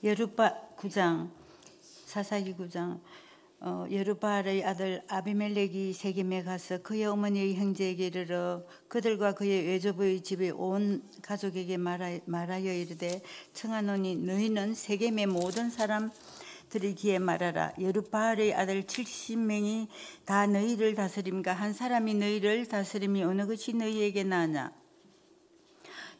여룻바 9장, 사사기 9장. 여룻바알의 아들 아비멜렉이 세겜에 가서 그의 어머니의 형제에게 이르러 그들과 그의 외조부의 집의 온 가족에게 말하여 이르되 청하노니 너희는 세겜의 모든 사람들의 귀에 말하라. 여룻바알의 아들 70명이 다 너희를 다스림과 한 사람이 너희를 다스림이 어느 것이 너희에게 나으냐.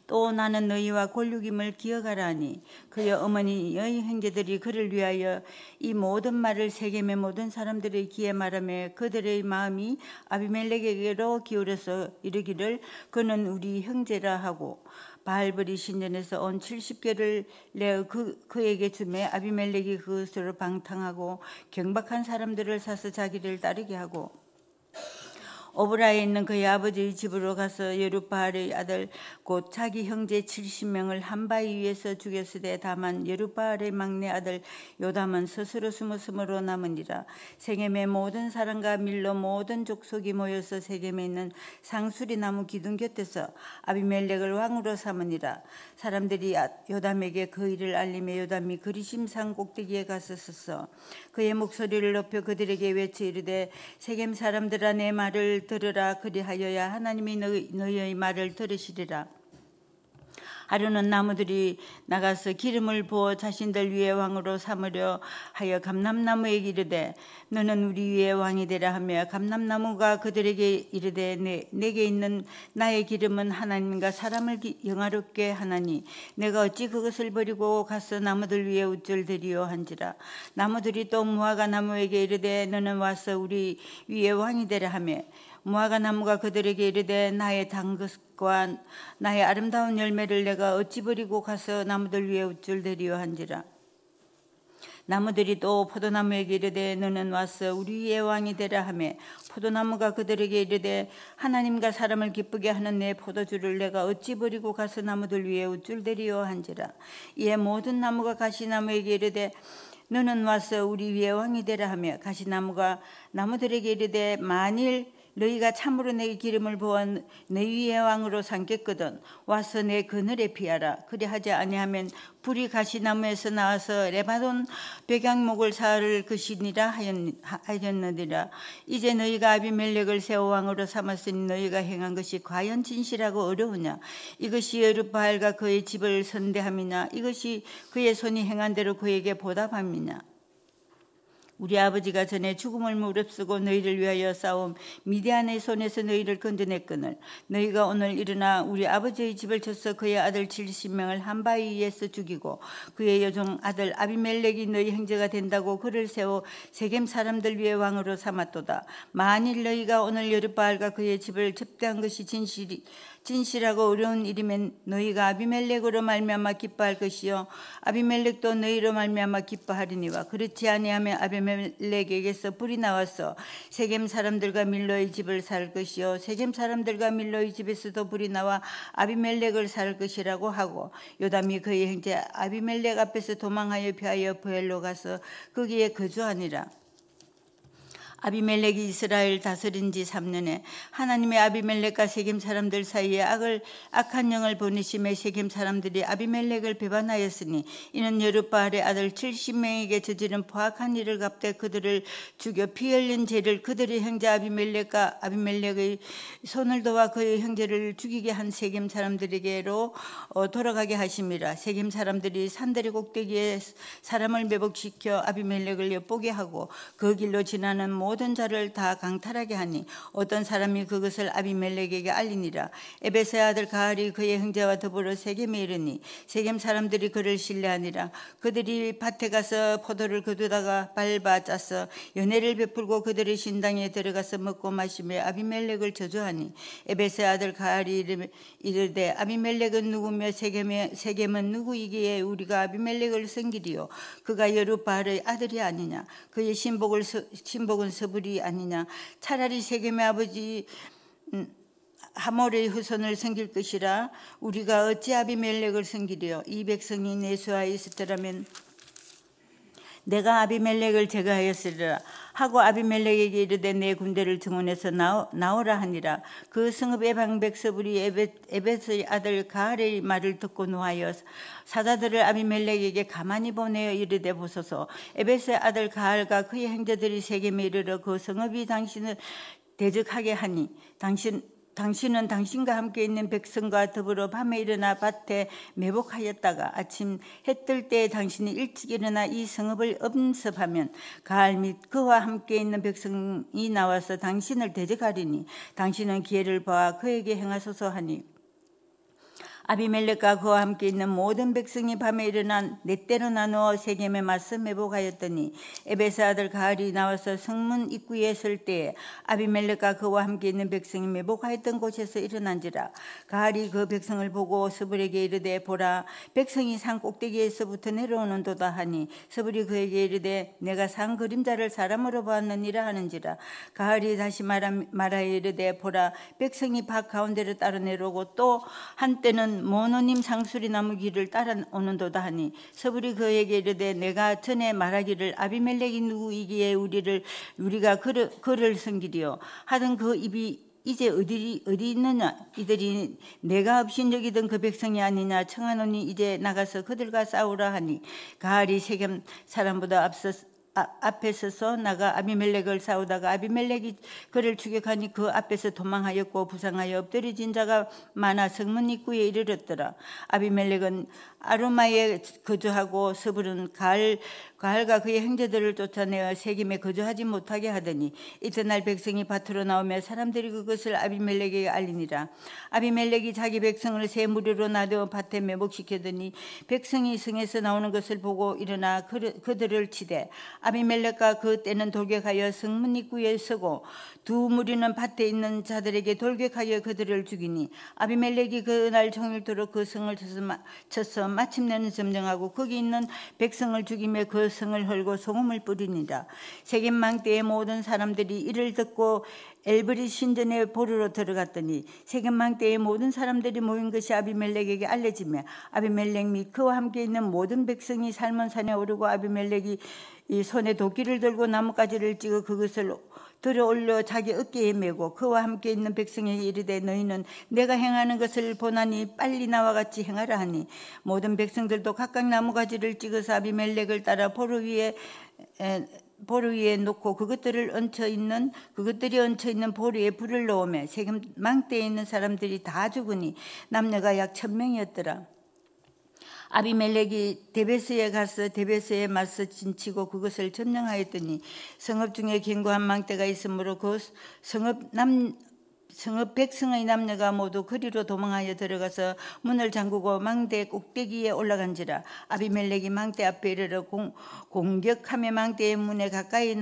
또 나는 너희와 골육임을 기억하라니 그의 어머니의 형제들이 그를 위하여 이 모든 말을 세겜의 모든 사람들의 귀에 말하며 그들의 마음이 아비멜렉에게로 기울여서 이르기를 그는 우리 형제라 하고 바알브리 신전에서 온 70개를 내어 그에게 주매 아비멜렉이 그것으로 방탕하고 경박한 사람들을 사서 자기를 따르게 하고 오브라에 있는 그의 아버지의 집으로 가서 여룻바알의 아들 곧 자기 형제 70명을 한 바위 위에서 죽였으되 다만 여룻바알의 막내 아들 요담은 스스로 숨었으므로 남으니라. 세겜의 모든 사람과 밀로 모든 족속이 모여서 세겜에 있는 상수리 나무 기둥 곁에서 아비멜렉을 왕으로 삼으니라. 사람들이 요담에게 그 일을 알리며 요담이 그리심산 꼭대기에 가서 섰어 그의 목소리를 높여 그들에게 외쳐 이르되 세겜 사람들아 내 말을 들으라. 그리하여야 하나님이 너희의 말을 들으시리라. 하루는 나무들이 나가서 기름을 부어 자신들 위에 왕으로 삼으려 하여 감람나무에게 이르되 너는 우리 위에 왕이 되라 하며 감람나무가 그들에게 이르되 내게 있는 나의 기름은 하나님과 사람을 영화롭게 하나니 내가 어찌 그것을 버리고 가서 나무들 위에 우쭐대리요 한지라. 나무들이 또 무화과 나무에게 이르되 너는 와서 우리 위에 왕이 되라 하며 무화과 나무가 그들에게 이르되 나의 단 것과 나의 아름다운 열매를 내가 어찌 버리고 가서 나무들 위에 우쭐대리요 한지라. 나무들이 또 포도나무에게 이르되 너는 와서 우리 위에 왕이 되라 하며 포도나무가 그들에게 이르되 하나님과 사람을 기쁘게 하는 내 포도주를 내가 어찌 버리고 가서 나무들 위에 우쭐대리요 한지라. 이에 모든 나무가 가시나무에게 이르되 너는 와서 우리 위에 왕이 되라 하며 가시나무가 나무들에게 이르되 만일 너희가 참으로 내 기름을 부어 내 위에 왕으로 삼겠거든 와서 내 그늘에 피하라. 그리하지 아니하면 불이 가시나무에서 나와서 레바논 백양목을 사를 것이니라 하였느니라. 이제 너희가 아비멜렉을 세워 왕으로 삼았으니 너희가 행한 것이 과연 진실하고 어려우냐. 이것이 여룻바알과 그의 집을 선대함이냐. 이것이 그의 손이 행한 대로 그에게 보답함이냐. 우리 아버지가 전에 죽음을 무릅쓰고 너희를 위하여 싸움 미디안의 손에서 너희를 건져냈거늘 너희가 오늘 일어나 우리 아버지의 집을 쳐서 그의 아들 70명을 한 바위 위에서 죽이고 그의 여종 아들 아비멜렉이 너희 형제가 된다고 그를 세워 세겜 사람들 위에 왕으로 삼았도다. 만일 너희가 오늘 여룻바알과 그의 집을 접대한 것이 진실하고 어려운 일이면 너희가 아비멜렉으로 말미암아 기뻐할 것이요 아비멜렉도 너희로 말미암아 기뻐하리니와 그렇지 아니하면 아비멜렉에게서 불이 나와서 세겜 사람들과 밀로의 집을 살 것이요 세겜 사람들과 밀로의 집에서도 불이 나와 아비멜렉을 살 것이라고 하고 요담이 그의 형제 아비멜렉 앞에서 도망하여 피하여 부엘로 가서 거기에 거주하니라. 아비멜렉이 이스라엘 다스린 지 3년에 하나님의 아비멜렉과 세겜 사람들 사이에 악한 영을 보내심에 세겜 사람들이 아비멜렉을 배반하였으니 이는 여룻바알의 아들 70명에게 저지른 포악한 일을 갚되 그들을 죽여 피 흘린 죄를 그들의 형제 아비멜렉과 아비멜렉의 손을 도와 그의 형제를 죽이게 한 세겜 사람들에게로 돌아가게 하심이라. 세겜 사람들이 산들의 꼭대기에 사람을 매복시켜 아비멜렉을 엿보게 하고 그 길로 지나는 모든 자를 다 강탈하게 하니 어떤 사람이 그것을 아비멜렉에게 알리니라. 에베스의 아들 가알이 그의 형제와 더불어 세겜에 이르니 세겜 사람들이 그를 신뢰하니라. 그들이 밭에 가서 포도를 거두다가 밟아 짜서 연회를 베풀고 그들의 신당에 들어가서 먹고 마시며 아비멜렉을 저주하니 에베스의 아들 가알이 이르되 아비멜렉은 누구며 세겜은 누구이기에 우리가 아비멜렉을 섬기리요. 그가 여룻바알의 아들이 아니냐. 그의 신복은 서불이 아니냐. 차라리 세겜의 아버지 하몰의 후손을 섬길 것이라. 우리가 어찌 아비멜렉을 섬기리요. 이 백성이 내 수하에 있었더라면 내가 아비멜렉을 제거하였으리라 하고 아비멜렉에게 이르되 내 군대를 증원해서 나오라 하니라. 그 성읍의 방백 서불이 에벳의 아들 가알의 말을 듣고 노하여 사자들을 아비멜렉에게 가만히 보내어 이르되 보소서, 에벳의 아들 가알과 그의 형제들이 세겜에 이르러 그 성읍이 당신을 대적하게 하니 당신은 당신과 함께 있는 백성과 더불어 밤에 일어나 밭에 매복하였다가 아침 해 뜰 때에 당신이 일찍 일어나 이 성읍을 엄습하면 가알 및 그와 함께 있는 백성이 나와서 당신을 대적하리니 당신은 기회를 보아 그에게 행하소서 하니 아비멜렉과 그와 함께 있는 모든 백성이 밤에 일어나 넷대로 나누어 세겜에 맞서 매복하였더니 에벳의 아들 가알이 나와서 성문 입구에 설 때에 아비멜렉과 그와 함께 있는 백성이 매복하였던 곳에서 일어난지라. 가알이 그 백성을 보고 스불에게 이르되 보라, 백성이 산 꼭대기에서부터 내려오는도다 하니 스불이 그에게 이르되 내가 산 그림자를 사람으로 보았느니라 하는지라. 가알이 다시 말하여 이르되 보라, 백성이 밭 가운데로 따라 내려오고 또 한때는 모노님 상수리 나무 길을 따라오는도다 하니 서불이 그에게 이르되 내가 전에 말하기를 아비멜렉이 누구이기에 우리가 그를 섬기리요 하던 그 입이 이제 어디 있느냐. 이들이 내가 업신여기던 그 백성이 아니냐. 청하노니 이제 나가서 그들과 싸우라 하니 가알이 세겜 사람보다 앞에 서서 나가 아비멜렉을 싸우다가 아비멜렉이 그를 추격하니 그 앞에서 도망하였고 부상하여 엎드려진 자가 많아 성문 입구에 이르렀더라. 아비멜렉은 아루마에 거주하고 스불은 가알과 그의 형제들을 쫓아내어 세겜에 거주하지 못하게 하더니 이튿날 백성이 밭으로 나오며 사람들이 그것을 아비멜렉에게 알리니라. 아비멜렉이 자기 백성을 세 무리로 나누어 밭에 매복시켰더니 백성이 성에서 나오는 것을 보고 일어나 그들을 치되 아비멜렉과 그 때는 돌격하여 성문 입구에 서고 두 무리는 밭에 있는 자들에게 돌격하여 그들을 죽이니 아비멜렉이 그날 종일토록 그 성을 쳐서 마침내는 점령하고 거기 있는 백성을 죽이며 그 성을 헐고 소금을 뿌리니라. 세겜 망대의 모든 사람들이 이를 듣고 엘브리 신전에 보르러 들어갔더니 세겜 망대의 모든 사람들이 모인 것이 아비멜렉에게 알려지며 아비멜렉 및 그와 함께 있는 모든 백성이 살몬산에 오르고 아비멜렉이 이 손에 도끼를 들고 나뭇가지를 찍어 그것을 들어올려 자기 어깨에 메고 그와 함께 있는 백성에게 이르되 너희는 내가 행하는 것을 보나니 빨리 나와 같이 행하라 하니 모든 백성들도 각각 나무가지를 찍어서 아비멜렉을 따라 보루 위에 놓고 그것들이 얹혀 있는 보루에 불을 넣으며 세겜 망대에 있는 사람들이 다 죽으니 남녀가 약 1000명이었더라. 아비멜렉이 데베스에 가서 데베스에 맞서 진치고 그것을 점령하였더니 성읍 중에 견고한 망대가 있으므로 그 성읍 백성의 남녀가 모두 거리로 도망하여 들어가서 문을 잠그고 망대 꼭대기에 올라간지라. 아비멜렉이 망대 앞에 이르러 공격하며 망대의 문에 가까이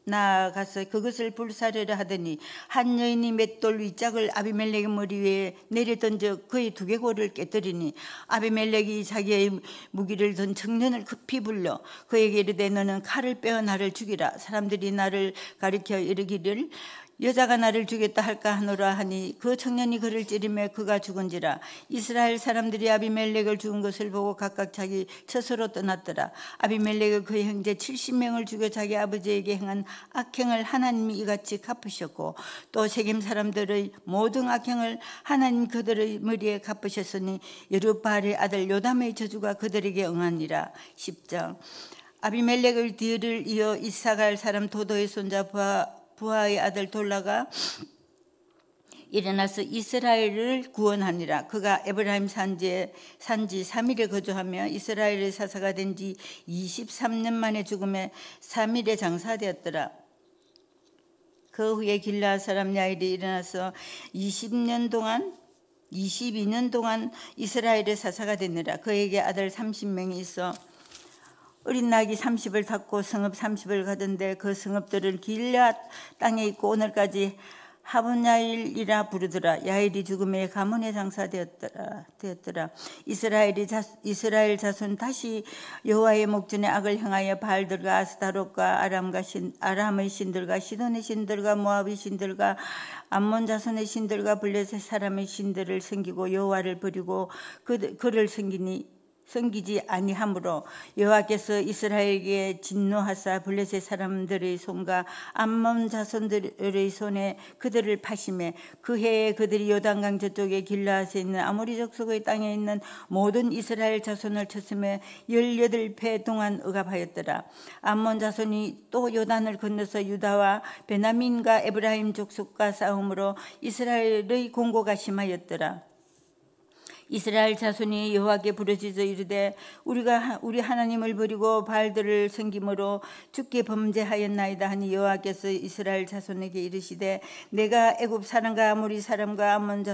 나아가서 그것을 불사르려 하더니 한 여인이 맷돌 위짝을 아비멜렉의 머리 위에 내려던져 그의 두개골을 깨뜨리니 아비멜렉이 자기의 무기를 든 청년을 급히 불러 그에게 이르되 너는 칼을 빼어 나를 죽이라. 사람들이 나를 가리켜 이르기를 여자가 나를 죽였다 할까 하노라 하니 그 청년이 그를 찌르며 그가 죽은지라. 이스라엘 사람들이 아비멜렉을 죽은 것을 보고 각각 자기 처소로 떠났더라. 아비멜렉은 그의 형제 70명을 죽여 자기 아버지에게 행한 악행을 하나님이 이같이 갚으셨고 또 세겜 사람들의 모든 악행을 하나님 그들의 머리에 갚으셨으니 여룻바알의 아들 요담의 저주가 그들에게 응하니라. 10장. 아비멜렉의 뒤를 이어 이사갈 사람 도도의 손자 부하의 아들 돌라가 일어나서 이스라엘을 구원하니라. 그가 에브라임 산지 3일에 거주하며 이스라엘의 사사가 된 지 23년 만에 죽음에 3일에 장사되었더라. 그 후에 길르앗 사람 야일이 일어나서 22년 동안 이스라엘의 사사가 되니라. 그에게 아들 30명이 있어 어린 낙이 30을 탔고 성읍 30을 가던데 그 성읍들은 길앗 땅에 있고 오늘까지 하분야일이라 부르더라. 야일이 죽음에 가문에 장사되었더라. 이스라엘 자손 다시 여호와의 목전에 악을 행하여 바알들과 아스타롯과 아람의 신들과 시돈의 신들과 모압의 신들과 암몬 자손의 신들과 블레셋 사람의 신들을 섬기고 여호와를 버리고 그를 섬기니 섬기지 아니하므로 여호와께서 이스라엘에게 진노하사 블레셋 사람들의 손과 암몬 자손들의 손에 그들을 파심해 그 해에 그들이 요단강 저쪽에 길르앗에 있는 아모리 족속의 땅에 있는 모든 이스라엘 자손을 쳤음에 18배 동안 억압하였더라. 암몬 자손이 또 요단을 건너서 유다와 베냐민과 에브라임 족속과 싸움으로 이스라엘의 공고가 심하였더라. 이스라엘 자손이 여호와께 부르짖어 이르되 우리가 우리 하나님을 버리고 바알들을 섬김으로 주께 범죄하였나이다 하니 여호와께서 이스라엘 자손에게 이르시되 내가 애굽 사람과 아모리 사람과 암몬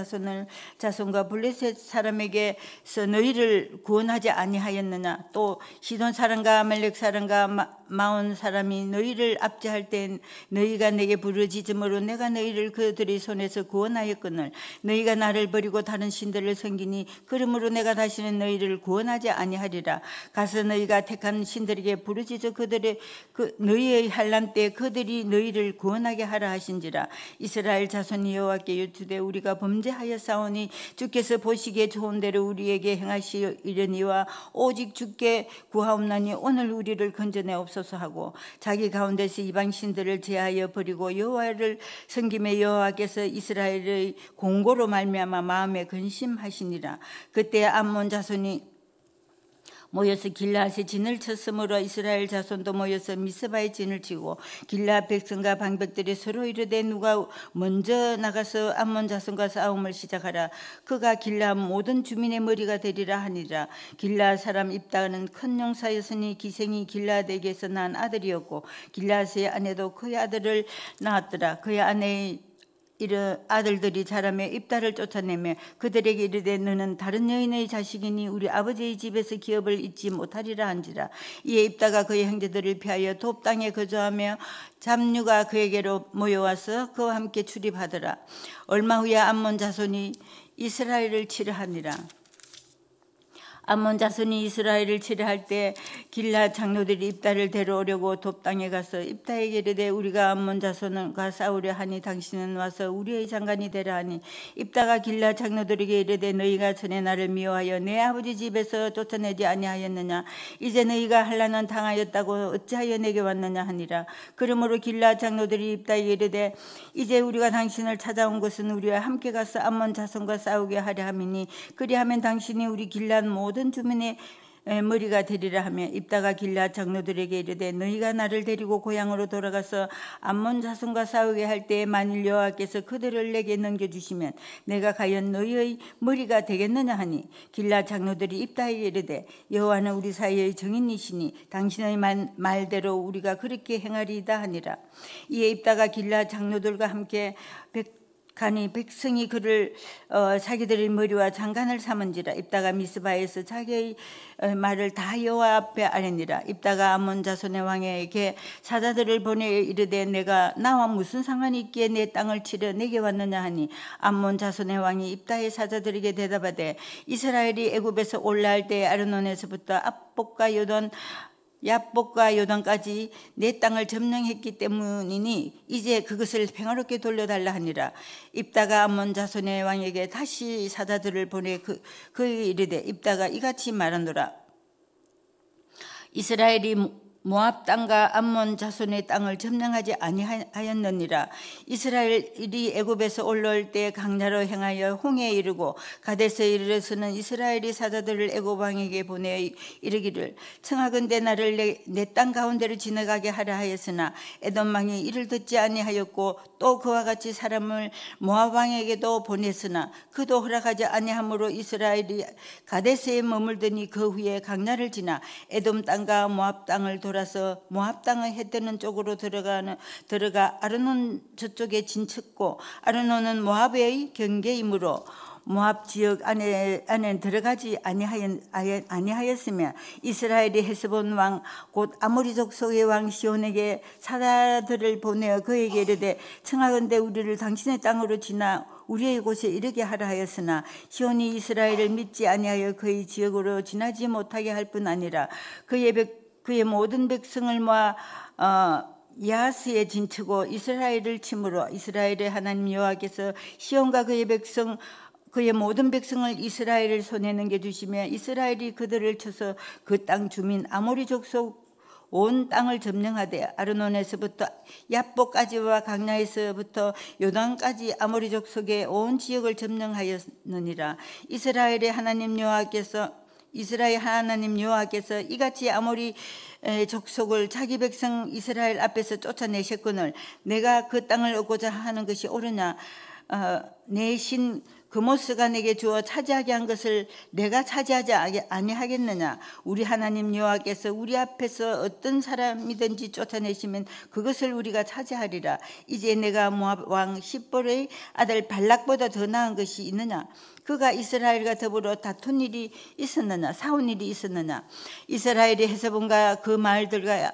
자손과 블레셋 사람에게서 너희를 구원하지 아니하였느냐. 또 시돈 사람과 아말렉 사람과 마온 사람이 너희를 압제할 때 너희가 내게 부르짖음으로 내가 너희를 그들의 손에서 구원하였거늘 너희가 나를 버리고 다른 신들을 섬기니 그러므로 내가 다시는 너희를 구원하지 아니하리라. 가서 너희가 택한 신들에게 부르짖어 그들의 너희의 환난 때 그들이 너희를 구원하게 하라 하신지라. 이스라엘 자손이 여호와께 여쭈되 우리가 범죄하였사오니 주께서 보시기에 좋은 대로 우리에게 행하시려니와 오직 주께 구하옵나니 오늘 우리를 건져내옵소서 하고 자기 가운데서 이방 신들을 제하여 버리고 여호와를 섬김에 여호와께서 이스라엘의 공고로 말미암아 마음에 근심하시니라. 그때 암몬 자손이 모여서 길르앗에 진을 쳤으므로 이스라엘 자손도 모여서 미스바에 진을 치고 길르앗 백성과 방백들이 서로 이르되 누가 먼저 나가서 암몬 자손과 싸움을 시작하라. 그가 길르앗 모든 주민의 머리가 되리라 하니라. 길르앗 사람 입다는 큰 용사였으니 기생이 길르앗에게서 난 아들이었고 길르앗의 아내도 그의 아들을 낳았더라. 그의 아내의 아들들이 자라며 입다를 쫓아내며 그들에게 이르되 너는 다른 여인의 자식이니 우리 아버지의 집에서 기업을 잊지 못하리라 한지라. 이에 입다가 그의 형제들을 피하여 돕 땅에 거주하며 잡류가 그에게로 모여와서 그와 함께 출입하더라. 얼마 후에 암몬 자손이 이스라엘을 치려하니라. 암몬 자손이 이스라엘을 치려할 때 길르앗 장로들이 입다를 데려오려고 돕 땅에 가서 입다에게 이르되 우리가 암몬 자손과 싸우려 하니 당신은 와서 우리의 장관이 되라 하니 입다가 길르앗 장로들에게 이르되 너희가 전에 나를 미워하여 내 아버지 집에서 쫓아내지 아니하였느냐. 이제 너희가 환난은 당하였다고 어찌하여 내게 왔느냐 하니라. 그러므로 길르앗 장로들이 입다에게 이르되 이제 우리가 당신을 찾아온 것은 우리와 함께 가서 암몬 자손과 싸우게 하려 함이니 그리하면 당신이 우리 길르앗 모든 주민의 머리가 되리라 하며 입다가 길르앗 장로들에게 이르되 너희가 나를 데리고 고향으로 돌아가서 암몬 자손과 싸우게 할 때에 만일 여호와께서 그들을 내게 넘겨주시면 내가 과연 너희의 머리가 되겠느냐 하니 길르앗 장로들이 입다에게 이르되 여호와는 우리 사이의 정인이시니 당신의 말대로 우리가 그렇게 행하리이다 하니라. 이에 입다가 길르앗 장로들과 함께 가니 백성이 그를 자기들의 머리와 장관을 삼은지라. 입다가 미스바에서 자기의 말을 다 여호와 앞에 아뢰니라. 입다가 암몬 자손의 왕에게 사자들을 보내 이르되 내가 나와 무슨 상관이 있기에 내 땅을 치려 내게 왔느냐 하니 암몬 자손의 왕이 입다의 사자들에게 대답하되 이스라엘이 애굽에서 올라갈 때 아르논에서부터 야복과 요단까지 내 땅을 점령했기 때문이니 이제 그것을 평화롭게 돌려달라 하니라. 입다가 암몬 자손의 왕에게 다시 사자들을 보내 그에게 이르되 입다가 이같이 말하노라. 이스라엘이 모압 땅과 암몬 자손의 땅을 점령하지 아니하였느니라. 이스라엘이 애굽에서 올라올 때 강야로 행하여 홍해에 이르고 가데스에 이르러서는 이스라엘이 사자들을 애굽 왕에게 보내 이르기를 청하건대 나를 내 땅 가운데로 지나가게 하라 하였으나 에돔 왕이 이를 듣지 아니하였고 또 그와 같이 사람을 모압 왕에게도 보냈으나 그도 허락하지 아니하므로 이스라엘이 가데스에 머물더니 그 후에 강야를 지나 에돔 땅과 모압 땅을 돌아서 모압 땅의 해뜨는 쪽으로 들어가 아르논 저쪽에 진쳤고 아르논은 모압의 경계이므로 모압 지역 안에 들어가지 아니하였으며 이스라엘이 헤스본 왕 곧 아모리 족속의 왕 시온에게 사자들을 보내어 그에게 이르되 청하건대 우리를 당신의 땅으로 지나 우리의 곳에 이르게 하라 하였으나 시온이 이스라엘을 믿지 아니하여 그의 지역으로 지나지 못하게 할 뿐 아니라 그의 모든 백성을 모아 야하스에 진치고 이스라엘을 치므로 이스라엘의 하나님 여호와께서 시온과 그의 백성 그의 모든 백성을 이스라엘을 손에 넘겨주시며 이스라엘이 그들을 쳐서 그 땅 주민 아모리 족속 온 땅을 점령하되 아르논에서부터 얍보까지와 강야에서부터 요단까지 아모리 족속의 온 지역을 점령하였느니라. 이스라엘 하나님 여호와께서 이같이 아모리 족속을 자기 백성 이스라엘 앞에서 쫓아내셨거늘 내가 그 땅을 얻고자 하는 것이 옳으냐? 내 신 그모스가 내게 주어 차지하게 한 것을 내가 차지하지 아니하겠느냐? 우리 하나님 여호와께서 우리 앞에서 어떤 사람이든지 쫓아내시면 그것을 우리가 차지하리라. 이제 내가 모압 왕 십볼의 아들 발락보다 더 나은 것이 있느냐? 그가 이스라엘과 더불어 다툰 일이 있었느냐? 싸운 일이 있었느냐? 이스라엘이 헤세본과 그 마을들과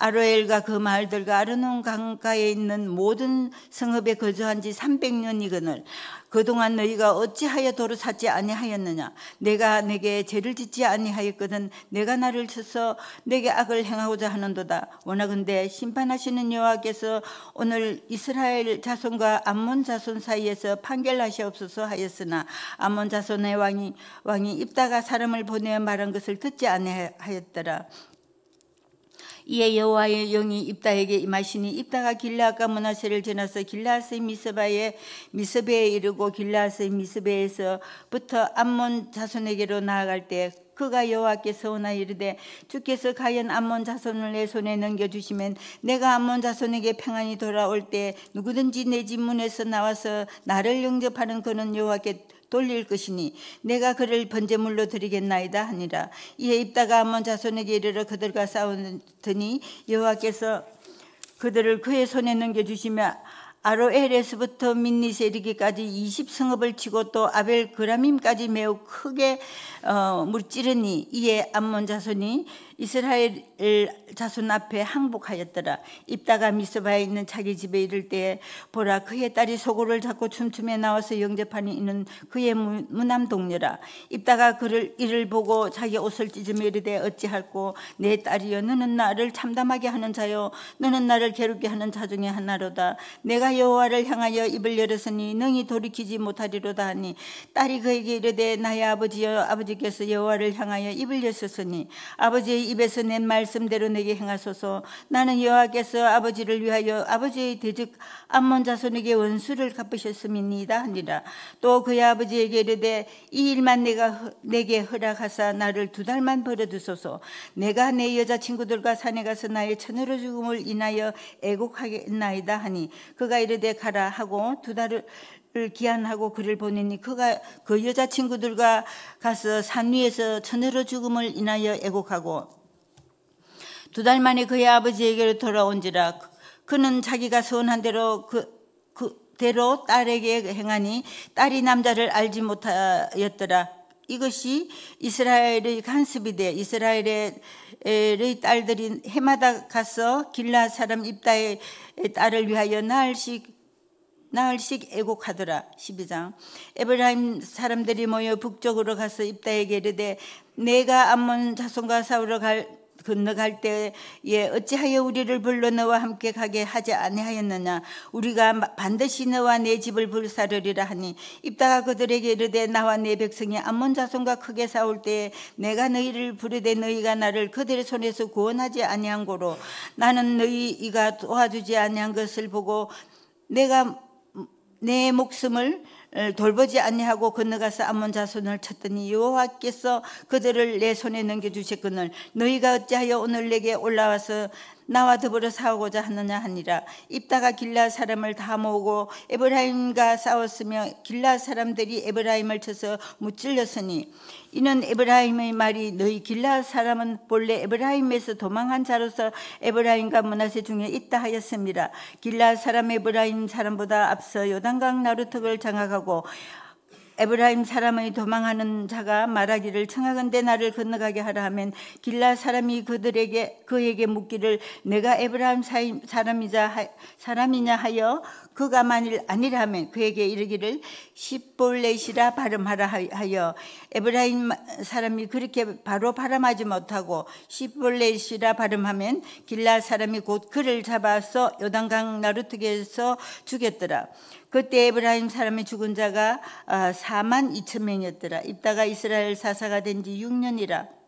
아로엘과 그 마을들과 아르논 강가에 있는 모든 성읍에 거주한 지 300년이거늘 그동안 너희가 어찌하여 도로 찾지 아니하였느냐? 내가 내게 죄를 짓지 아니하였거든 내가 나를 쳐서 내게 악을 행하고자 하는도다. 원하건대 심판하시는 여호와께서 오늘 이스라엘 자손과 암몬 자손 사이에서 판결하시옵소서 하였으나 암몬 자손의 왕이 입다가 사람을 보내어 말한 것을 듣지 아니하였더라. 이에 여호와의 영이 입다에게 임하시니 입다가 길르앗과 므낫세를 지나서 길르앗의 미스베에 이르고 길르앗의 미스베에서부터 암몬 자손에게로 나아갈 때 그가 여호와께 서원하여 이르되 주께서 과연 암몬 자손을 내 손에 넘겨주시면 내가 암몬 자손에게 평안히 돌아올 때 누구든지 내 집 문에서 나와서 나를 영접하는 그는 여호와께 돌릴 것이니 내가 그를 번제물로 드리겠나이다 하니라. 이에 입다가 암몬 자손에게 이르러 그들과 싸우더니 여호와께서 그들을 그의 손에 넘겨주시며 아로엘에서부터 민닛에 이르기까지 20성읍을 치고 또 아벨 그라밈까지 매우 크게 무찌르니 이에 암몬 자손이 이스라엘 자손 앞에 항복하였더라. 입다가 미스바에 있는 자기 집에 이를 때 보라 그의 딸이 소고를 잡고 춤추며 나와서 영접하니 이는 그의 무남 동료라. 입다가 이를 보고 자기 옷을 찢으며 이르되 어찌할꼬 내 딸이여 너는 나를 참담하게 하는 자요 너는 나를 괴롭게 하는 자 중에 하나로다. 내가 여호와를 향하여 입을 열었으니 능히 돌이키지 못하리로다 하니 딸이 그에게 이르되 나의 아버지여 아버지께서 여호와를 향하여 입을 여셨으니 아버지의 입에서 낸 말씀대로 내게 행하소서. 나는 여호와께서 아버지를 위하여 아버지의 대적 암몬 자손에게 원수를 갚으셨음이니이다 하니라. 또 그의 아버지에게 이르되 이 일만 내게 허락하사 나를 2달만 벌어두소서. 내가 내 여자친구들과 산에 가서 나의 처녀로 죽음을 인하여 애곡하겠나이다 하니 그가 이르되 가라 하고 2달을 기한하고 그를 보내니 그가 그 여자친구들과 가서 산 위에서 처녀로 죽음을 인하여 애곡하고 2달 만에 그의 아버지에게로 돌아온지라. 그는 자기가 서운한 대로 그대로 딸에게 행하니 딸이 남자를 알지 못하였더라. 이것이 이스라엘의 간습이 돼 이스라엘의 딸들이 해마다 가서 길르앗 사람 입다의 딸을 위하여 나흘씩 애곡하더라. 12장. 에브라임 사람들이 모여 북쪽으로 가서 입다에게 이르되 내가 암몬 자손과 싸우러 건너갈 때에 어찌하여 우리를 불러 너와 함께 가게 하지 아니하였느냐? 우리가 반드시 너와 내 집을 불사르리라 하니 입다가 그들에게 이르되 나와 내 백성이 암몬 자손과 크게 싸울 때에 내가 너희를 부르되 너희가 나를 그들의 손에서 구원하지 아니한 고로 나는 너희가 도와주지 아니한 것을 보고 내가 내 목숨을 돌보지 아니하고 건너가서 암몬 자손을 쳤더니 여호와께서 그들을 내 손에 넘겨주셨거늘 너희가 어찌하여 오늘 내게 올라와서 나와 더불어 싸우고자 하느냐 하니라. 입다가 길르앗 사람을 다 모으고 에브라임과 싸웠으며 길르앗 사람들이 에브라임을 쳐서 무찔렀으니 이는 에브라임의 말이 너희 길르앗 사람은 본래 에브라임에서 도망한 자로서 에브라임과 므낫세 중에 있다 하였습니다. 길르앗 사람 에브라임 사람보다 앞서 요단강 나루턱을 장악하고 에브라임 사람의 도망하는 자가 말하기를 청하건대 나를 건너가게 하라 하면 길라 사람이 그에게 묻기를 내가 에브라임 사람이냐 하여 그가 만일 아니라 하면 그에게 이르기를 십볼렛이라 발음하라 하여 에브라임 사람이 그렇게 바로 발음하지 못하고 십볼렛이라 발음하면 길라 사람이 곧 그를 잡아서 요단강 나루트게에서 죽였더라. 그때 에브라임 사람의 죽은 자가 42,000명이었더라. 입다가 이스라엘 사사가 된 지 6년이라.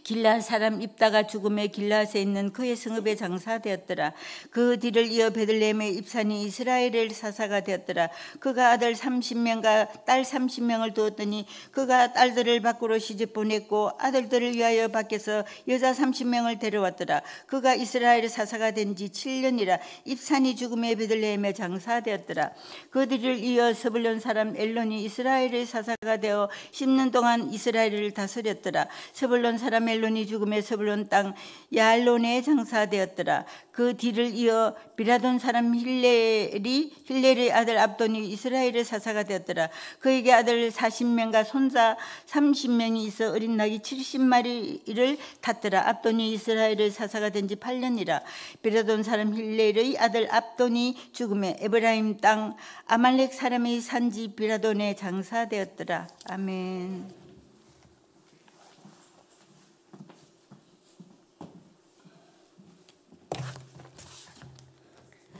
길앗 사람 입다가 죽음에 길앗에 있는 그의 성읍에 장사되었더라. 그 뒤를 이어 베들레헴의 입산이 이스라엘의 사사가 되었더라. 그가 아들 30명과 딸 30명을 두었더니 그가 딸들을 밖으로 시집 보냈고 아들들을 위하여 밖에서 여자 30명을 데려왔더라. 그가 이스라엘의 사사가 된 지 7년이라. 입산이 죽음에 베들레헴에 장사되었더라. 그 뒤를 이어 스불론 사람 엘론이 이스라엘의 사사가 되어 10년 동안 이스라엘을 다스렸더라. 스불론 사람 엘론이 죽음에 스불론 땅 야알론에 장사되었더라. 그 뒤를 이어 비라돈 사람 힐렐의 아들 압돈이 이스라엘의 사사가 되었더라. 그에게 아들 40명과 손자 30명이 있어 어린 낙이 70마리를 탔더라. 압돈이 이스라엘의 사사가 된 지 8년이라. 비라돈 사람 힐렐의 아들 압돈이 죽음에 에브라임 땅 아말렉 사람의 산지 비라돈에 장사되었더라. 아멘.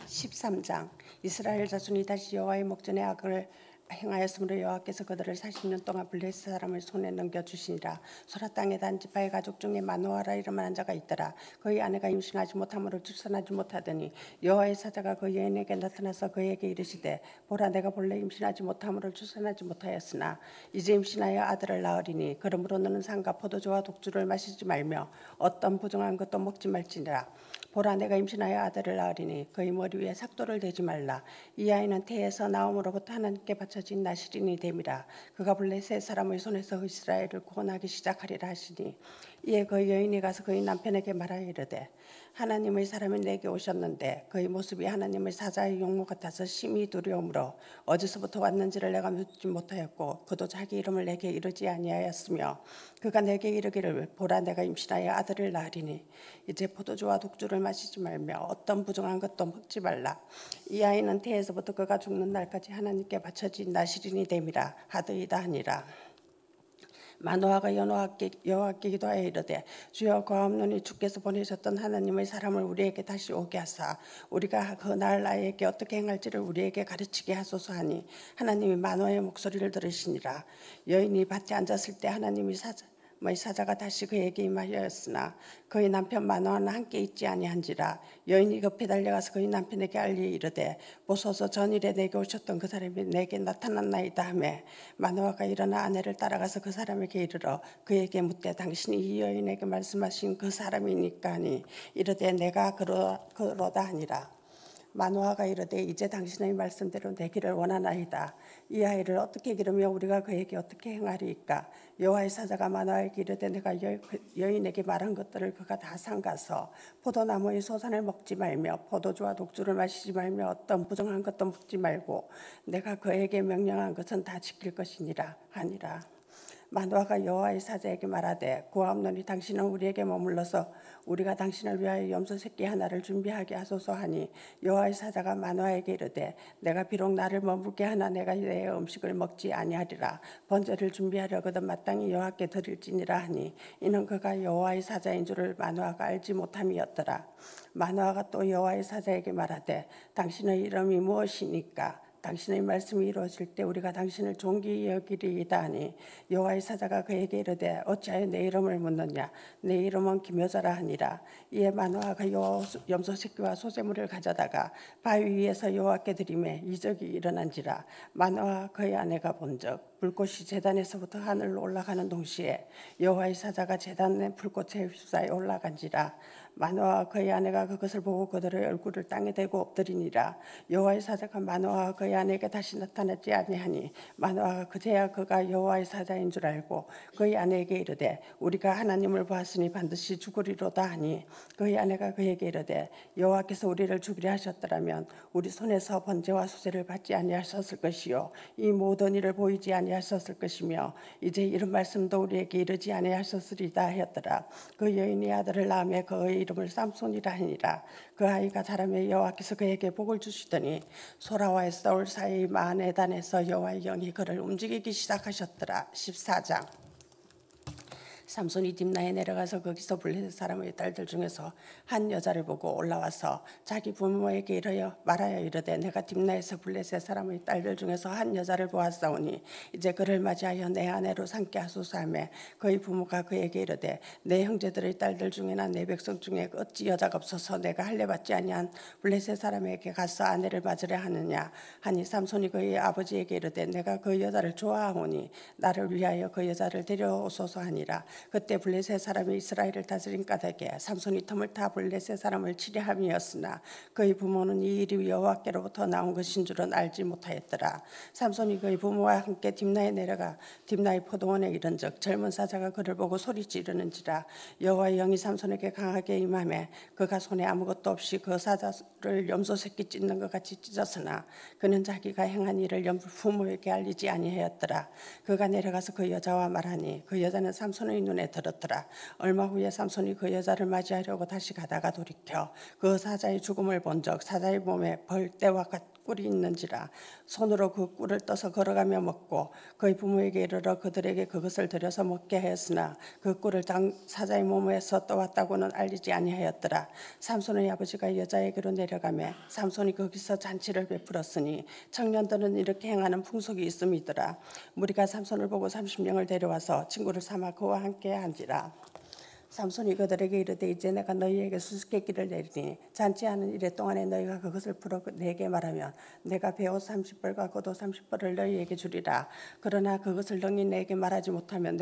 13장. 이스라엘 자손이 다시 여호와의 목전에 악을 행하였으므로 여호와께서 그들을 40년 동안 블레셋 사람의 손에 넘겨주시니라. 소라 땅에 단지파의 가족 중에 마노아라 이름한 자가 있더라. 그의 아내가 임신하지 못함으로 출산하지 못하더니 여호와의 사자가 그 여인에게 나타나서 그에게 이르시되 보라 내가 본래 임신하지 못함으로 출산하지 못하였으나 이제 임신하여 아들을 낳으리니 그러므로 너는 상과 포도주와 독주를 마시지 말며 어떤 부정한 것도 먹지 말지니라. 보라 내가 임신하여 아들을 낳으리니 그의 머리 위에 삭도를 대지 말라. 이 아이는 태에서 나옴으로부터 하나님께 바쳐진 나시린이 됨이라. 그가 블레셋 사람의 손에서 이스라엘을 구원하기 시작하리라 하시니 이에 그 여인이 가서 그의 남편에게 말하여 이르되 하나님의 사람이 내게 오셨는데 그의 모습이 하나님의 사자의 용모 같아서 심히 두려움으로 어디서부터 왔는지를 내가 묻지 못하였고 그도 자기 이름을 내게 이르지 아니하였으며 그가 내게 이르기를 보라 내가 임신하여 아들을 낳으리니 이제 포도주와 독주를 마시지 말며 어떤 부정한 것도 먹지 말라. 이 아이는 태에서부터 그가 죽는 날까지 하나님께 바쳐진 나시린이 됨이라 하더이다 하니라. 마노아가 여호와께 기도하여 이르되 주여 고함노니 주께서 보내셨던 하나님의 사람을 우리에게 다시 오게 하사 우리가 그 날 아이에게 어떻게 행할지를 우리에게 가르치게 하소서 하니 하나님이 마노아의 목소리를 들으시니라. 여인이 밭에 앉았을 때 하나님의 사자가 다시 그에게 임하였으나 그의 남편 마노아는 함께 있지 아니한지라. 여인이 급히 달려가서 그의 남편에게 알리 이르되 보소서 전일에 내게 오셨던 그 사람이 내게 나타났나이다 하매 마노아가 일어나 아내를 따라가서 그 사람에게 이르러 그에게 묻되 당신이 이 여인에게 말씀하신 그 사람이니까 하니 이르되 내가 그러다 하니라. 마노아가 이르되 이제 당신의 말씀대로 되기를 원하나이다. 이 아이를 어떻게 기르며 우리가 그에게 어떻게 행하리이까. 여호와의 사자가 마노아에게 이르되 내가 여인에게 말한 것들을 그가 다 삼가서 포도나무의 소산을 먹지 말며 포도주와 독주를 마시지 말며 어떤 부정한 것도 먹지 말고 내가 그에게 명령한 것은 다 지킬 것이니라 하니라. 마노아가 여호와의 사자에게 말하되 고함노니 당신은 우리에게 머물러서 우리가 당신을 위하여 염소 새끼 하나를 준비하게 하소서 하니 여호와의 사자가 마노아에게 이르되 내가 비록 나를 머물게 하나 내가 내 음식을 먹지 아니하리라. 번제를 준비하려거든 마땅히 여호와께 드릴지니라 하니 이는 그가 여호와의 사자인 줄을 마노아가 알지 못함이었더라. 마노아가 또 여호와의 사자에게 말하되 당신의 이름이 무엇이니까 당신의 말씀이 이루어질 때 우리가 당신을 존귀히 여기리이다 하니 여호와의 사자가 그에게 이르되 어찌하여 내 이름을 묻느냐. 내 이름은 기묘자라 하니라. 이에 마노아가 염소 새끼와 소재물을 가져다가 바위 위에서 여호와께 드리매 이적이 일어난지라. 마노아 그의 아내가 본즉 불꽃이 제단에서부터 하늘로 올라가는 동시에 여호와의 사자가 제단의 불꽃에 휩싸여 올라간지라. 마노아와 그의 아내가 그것을 보고 그들의 얼굴을 땅에 대고 엎드리니라. 여호와의 사자가 마노아와 그의 아내에게 다시 나타나지 아니하니 마노아가 그제야 그가 여호와의 사자인 줄 알고 그의 아내에게 이르되 우리가 하나님을 보았으니 반드시 죽으리로다 하니 그의 아내가 그에게 이르되 여호와께서 우리를 죽이려 하셨더라면 우리 손에서 번제와 수제를 받지 아니하셨을 것이요 이 모든 일을 보이지 아니하셨을 것이며 이제 이런 말씀도 우리에게 이르지 아니하셨으리다 하였더라. 그 여인이 아들을 낳음에 그의 이름을 삼손이라 하니라. 그 아이가 자라매 여호와께서 그에게 복을 주시더니 소라와 에스다올 사이의 마네단에서 여호와의 영이 그를 움직이기 시작하셨더라. 14장. 삼손이 딥나에 내려가서 거기서 블레셋 사람의 딸들 중에서 한 여자를 보고 올라와서 자기 부모에게 말하여 이르되 내가 딥나에서 블레셋 사람의 딸들 중에서 한 여자를 보았사오니 이제 그를 맞이하여 내 아내로 삼게 하소서 하며 그의 부모가 그에게 이르되 내 형제들의 딸들 중에나 내 백성 중에 어찌 여자가 없어서 내가 할례 받지 아니한 블레셋 사람에게 가서 아내를 맞으려 하느냐 하니 삼손이 그의 아버지에게 이르되 내가 그 여자를 좋아하오니 나를 위하여 그 여자를 데려오소서 하니라. 그때 블레셋 사람이 이스라엘을 다스린 까닭에 삼손이 틈을 타 블레셋 사람을 치려 함이었으나 그의 부모는 이 일이 여호와께로부터 나온 것인 줄은 알지 못하였더라. 삼손이 그의 부모와 함께 딥나에 내려가 딥나의 포도원에 이른즉 젊은 사자가 그를 보고 소리 지르는지라. 여호와의 영이 삼손에게 강하게 임하매 그가 손에 아무것도 없이 그 사자를 염소 새끼 찢는 것 같이 찢었으나 그는 자기가 행한 일을 부모에게 알리지 아니하였더라. 그가 내려가서 그 여자와 말하니 그 여자는 삼손의 눈에 들었더라. 얼마 후에 삼손이 그 여자를 맞이하려고 다시 가다가 돌이켜 그 사자의 죽음을 본적 사자의 몸에 벌떼와 꿀이 있는지라. 손으로 그 꿀을 떠서 걸어가며 먹고 그의 부모에게 이르러 그들에게 그것을 들여서 먹게 하였으나 그 꿀을 사자의 몸에서 떠왔다고는 알리지 아니하였더라. 삼손의 아버지가 여자에게로 내려가매 삼손이 거기서 잔치를 베풀었으니 청년들은 이렇게 행하는 풍속이 있음이더라. 무리가 삼손을 보고 30명을 데려와서 친구를 삼아 그와 함께 한지라. 삼손이 그들에게 이르되 이제 내가 너희에게 수수께끼를 내리니 잔치하는 이래 동안에 너희가 그것을 풀어 내게 말하면 내가 베옷 30벌과 겉옷 30벌을 너희에게 주리라. 그러나 그것을 능히 내게 말하지 못하면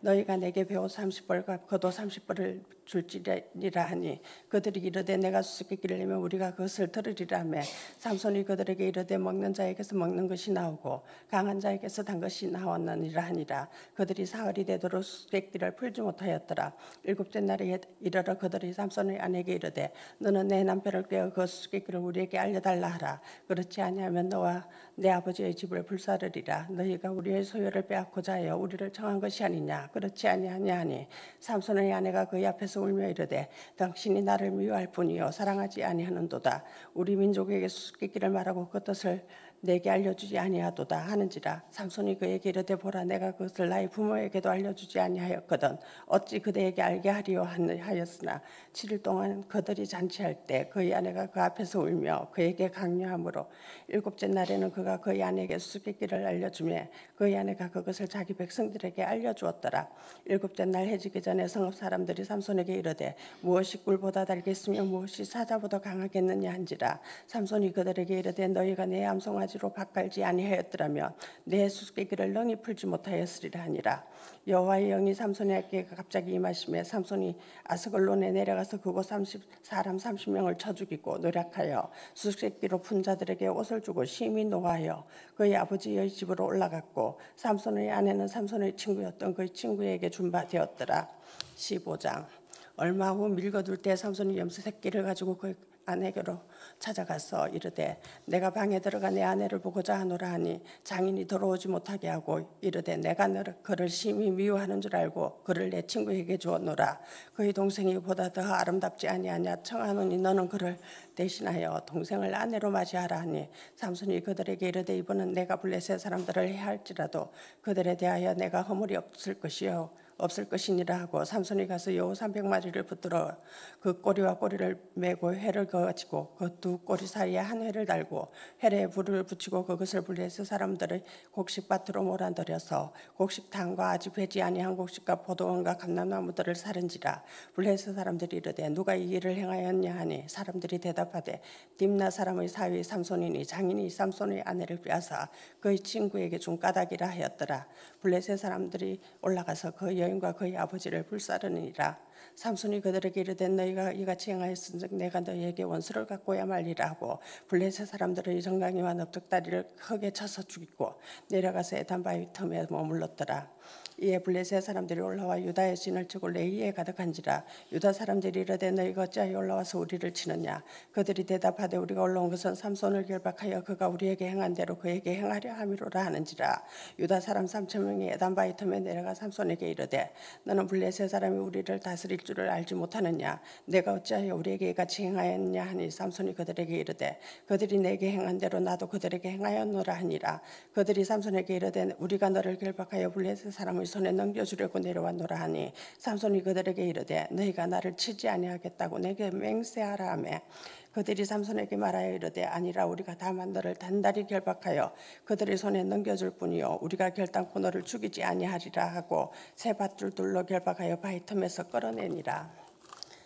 너희가 내게 베옷 30벌과 겉옷 30벌을 줄지리라 하니 그들이 이르되 내가 수수께끼를 내면 우리가 그것을 들으리라며 삼손이 그들에게 이르되 먹는 자에게서 먹는 것이 나오고 강한 자에게서 단 것이 나왔느니라 하니라. 그들이 사흘이 되도록 수수께끼를 풀지 못하였더라. 일곱째 날에 이르러 그들이 삼손의 아내에게 이르되 너는 내 남편을 깨어 그 수수께끼를 우리에게 알려달라 하라. 그렇지 아니하면 너와 내 아버지의 집을 불사르리라. 너희가 우리의 소유를 빼앗고자 하여 우리를 청한 것이 아니냐. 그렇지 아니하냐 하니 삼손의 아내가 그의 앞에서 울며 이르되 당신이 나를 미워할 뿐이요 사랑하지 아니하는도다. 우리 민족에게 수수께끼를 말하고 그 뜻을 내게 알려주지 아니하도다 하는지라. 삼손이 그에게 이르되 보라 내가 그것을 나의 부모에게도 알려주지 아니하였거든 어찌 그대에게 알게 하리요 하였으나 7일 동안 그들이 잔치할 때 그의 아내가 그 앞에서 울며 그에게 강요하므로 일곱째 날에는 그가 그의 아내에게 수수께끼를 알려주며 그의 아내가 그것을 자기 백성들에게 알려주었더라. 일곱째 날 해지기 전에 성읍 사람들이 삼손에게 이르되 무엇이 꿀보다 달겠으며 무엇이 사자보다 강하겠느냐 한지라. 삼손이 그들에게 이르되 너희가 내 암송아지로 밭갈지 아니하였더라면 내 수수께끼를 능히 풀지 못하였으리라 하니라. 여호와의 영이 삼손에게 갑자기 임하시매 삼손이 아스글론에 내려가서 그곳 사람 30명을 쳐 죽이고 노략하여 수수께끼로 푼 자들에게 옷을 주고 심히 노하여 그의 아버지의 집으로 올라갔고 삼손의 아내는 삼손의 친구였던 그의 친구에게 준 바 되었더라. 15장. 얼마 후 밀거둘 때 삼손이 염소 새끼를 가지고 그 아내에게로 찾아가서 이르되 내가 방에 들어가 내 아내를 보고자 하노라 하니 장인이 들어오지 못하게 하고 이르되 내가 그를 심히 미워하는 줄 알고 그를 내 친구에게 주었노라. 그의 동생이 보다 더 아름답지 아니하냐 청하노니 너는 그를 대신하여 동생을 아내로 맞이하라 하니 삼손이 그들에게 이르되 이번은 내가 블레셋 사람들을 해할지라도 그들에 대하여 내가 허물이 없을 것이요 없을 것이니라 하고 삼손이 가서 여우 300마리를 붙들어 그 꼬리와 꼬리를 메고 회를 그어가지고 그 두 꼬리 사이에 한 회를 달고 회에 불을 붙이고 그것을 블레셋 사람들의 곡식밭으로 몰아들여서 곡식탕과 아직 배지 아니한 곡식과 포도원과 감람나무들을 사른지라. 블레셋 사람들이 이르되 누가 이 일을 행하였냐 하니 사람들이 대답하되 딥나 사람의 사위 삼손이니 장인이 삼손의 아내를 빼앗아 그의 친구에게 준 까닭이라 하였더라. 블레셋 사람들이 올라가서 그 여인과 그의 아버지를 불사르니라. 삼손이 그들에게 이르되 너희가 이같이 행하였은즉 내가 너희에게 원수를 갚고야 말리라 하고 블레셋 사람들의 정강이와 넙적다리를 크게 쳐서 죽이고 내려가서 에단 바위 틈에 머물렀더라. 이에 블레셋 사람들이 올라와 유다의 진을 치고 레이에 가득한지라. 유다 사람들이 이르되 너희가 어찌하여 올라와서 우리를 치느냐. 그들이 대답하되 우리가 올라온 것은 삼손을 결박하여 그가 우리에게 행한 대로 그에게 행하려 함이로라 하는지라. 유다 사람 3,000명이 에단 바위 틈에 내려가 삼손에게 이르되 너는 블레셋 사람이 우리를 다스릴 줄을 알지 못하느냐. 내가 어찌하여 우리에게 이같이 행하였냐 하니 삼손이 그들에게 이르되 그들이 내게 행한 대로 나도 그들에게 행하였노라 하니라. 그들이 삼손에게 이르되 우리가 너를 결박하여 블레셋 사람의 손에 넘겨주려고 내려왔노라 하니 삼손이 그들에게 이르되 너희가 나를 치지 아니하겠다고 내게 맹세하라 하매 그들이 삼손에게 말하여 이르되 아니라 우리가 다만 너를 단단히 결박하여 그들의 손에 넘겨줄 뿐이요 우리가 결단코 너를 죽이지 아니하리라 하고 새 밧줄들로 결박하여 바위 틈에서 끌어내니라.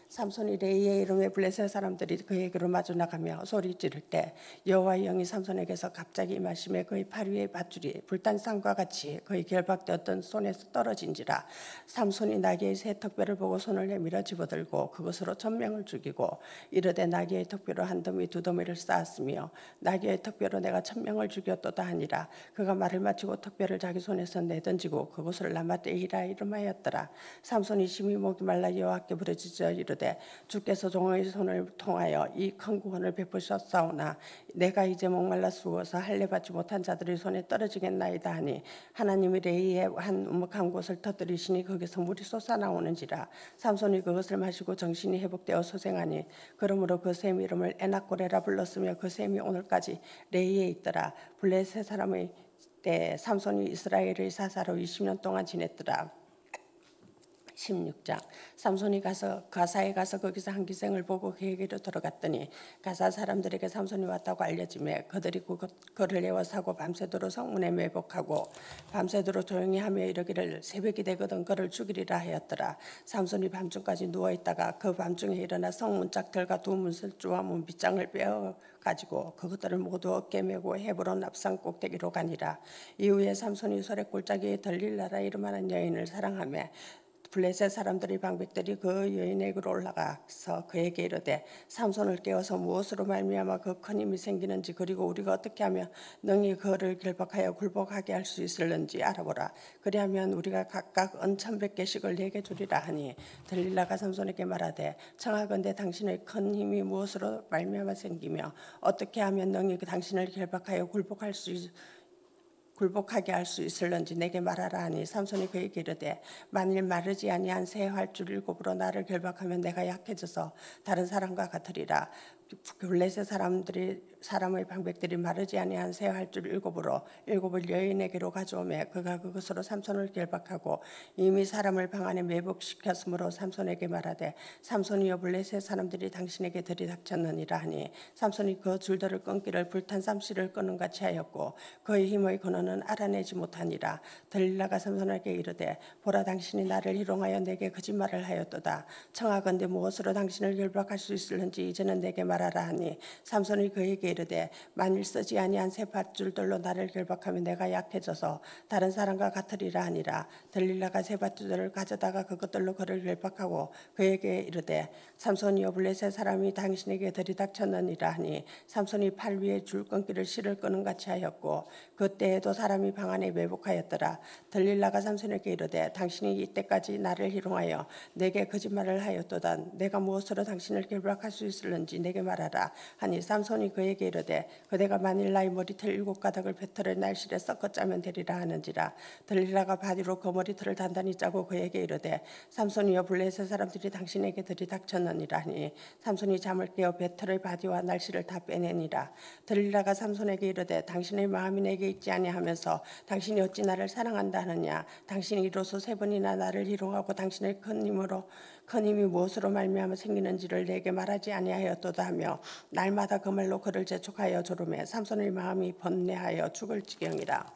삼손이 레이의 이름에 블레셋 사람들이 그에게로 마주 나가며 소리 지를 때 여호와의 영이 삼손에게서 갑자기 임하심에 그의 팔 위의 밧줄이 불단상과 같이 그의 결박되었던 손에서 떨어진지라. 삼손이 나귀의 새 턱뼈를 보고 손을 내밀어 집어들고 그것으로 1,000명을 죽이고 이르되 나귀의 턱뼈로 한 더미 두 더미를 쌓았으며 나귀의 턱뼈로 내가 1,000명을 죽였도다 하니라. 그가 말을 마치고 턱뼈를 자기 손에서 내던지고 그곳을 라마떼이라 이름하였더라. 삼손이 심히 목이 말라 여호와께 부르짖어 이르되 주께서 종의 손을 통하여 이 큰 구원을 베푸셨사오나 내가 이제 목말라 죽어서 할례 받지 못한 자들의 손에 떨어지겠나이다 하니 하나님이 레이의 한 우묵한 곳을 터뜨리시니 거기서 물이 솟아나오는지라. 삼손이 그것을 마시고 정신이 회복되어 소생하니 그러므로 그 샘 이름을 에낙고레라 불렀으며 그 샘이 오늘까지 레이에 있더라. 블레셋 사람의 때 삼손이 이스라엘의 사사로 20년 동안 지냈더라. 16장. 삼손이 가사에 가서 거기서 한 기생을 보고 그에게로 들어갔더니 가사 사람들에게 삼손이 왔다고 알려지매 그들이 그를 애워싸고 밤새도록 성문에 매복하고 밤새도록 조용히 하며 이르기를 새벽이 되거든 그를 죽이리라 하였더라. 삼손이 밤중까지 누워있다가 그 밤중에 일어나 성문 짝들과 두 문설주와 문빗장을 빼어 가지고 그것들을 모두 어깨에 메고 헤브론 앞산 꼭대기로 가니라. 이후에 삼손이 소래 골짜기에 들릴라라 이름하는 여인을 사랑하며 블레셋 사람들의 방백들이 그 여인에게로 올라가서 그에게 이르되 삼손을 깨워서 무엇으로 말미암아 그 큰 힘이 생기는지 그리고 우리가 어떻게 하면 능히 그를 결박하여 굴복하게 할 수 있을는지 알아보라. 그리하면 우리가 각각 은 1,100개씩을 내게 주리라 하니 들릴라가 삼손에게 말하되 청하건대 당신의 큰 힘이 무엇으로 말미암아 생기며 어떻게 하면 능히 당신을 결박하여 굴복하게 할 수 있을는지 내게 말하라 하니 삼손이 그에게 이르되 만일 마르지 아니한 새 활줄 7으로 나를 결박하면 내가 약해져서 다른 사람과 같으리라. 블레셋 사람의 방백들이 마르지 아니한 새 활줄 7으로 7을 여인에게로 가져오매 그가 그것으로 삼손을 결박하고 이미 사람을 방 안에 매복시켰으므로 삼손에게 말하되 삼손이여 블레셋 사람들이 당신에게 들이닥쳤느니라 하니 삼손이 그 줄들을 끊기를 불탄 쌈씨를 끄는 같이 하였고 그의 힘의 근원은 알아내지 못하니라. 들릴라가 삼손에게 이르되 보라 당신이 나를 희롱하여 내게 거짓말을 하였도다. 청하건대 무엇으로 당신을 결박할 수 있을는지 이제는 내게 말하라 하니 삼손이 그에게 이르되 만일 쓰지 아니한 새 밧줄들로 나를 결박하면 내가 약해져서 다른 사람과 같으리라 하니라. 들릴라가 새 밧줄들을 가져다가 그것들로 그를 결박하고 그에게 이르되 삼손이여 블레셋 사람이 당신에게 들이닥쳤느니라 하니 삼손이 팔 위에 줄 끊기를 실을 끄는 같이 하였고 그때에도 사람이 방 안에 매복하였더라. 들릴라가 삼손에게 이르되 당신이 이때까지 나를 희롱하여 내게 거짓말을 하였도다. 내가 무엇으로 당신을 결박할 수 있을는지 내게 말하라 하니 삼손이 그에게 이르되 그대가 만일 나의 머리털 7가닥을 배틀의 날실에 섞어 짜면 되리라 하는지라. 들릴라가 바디로 그 머리털을 단단히 짜고 그에게 이르되 삼손이여 블레셋 사람들이 당신에게 들이닥쳤느니라 하니 삼손이 잠을 깨어 배틀의 바디와 날실을 다 빼내니라. 들릴라가 삼손에게 이르되 당신의 마음이 내게 있지 아니하면서 당신이 어찌 나를 사랑한다 하느냐. 당신이 이로써 3번이나 나를 희롱하고 당신의 큰 힘이 무엇으로 말미암아 생기는지를 내게 말하지 아니하였도다 하며 날마다 그 말로 그를 재촉하여 조르매 삼손의 마음이 번뇌하여 죽을 지경이라.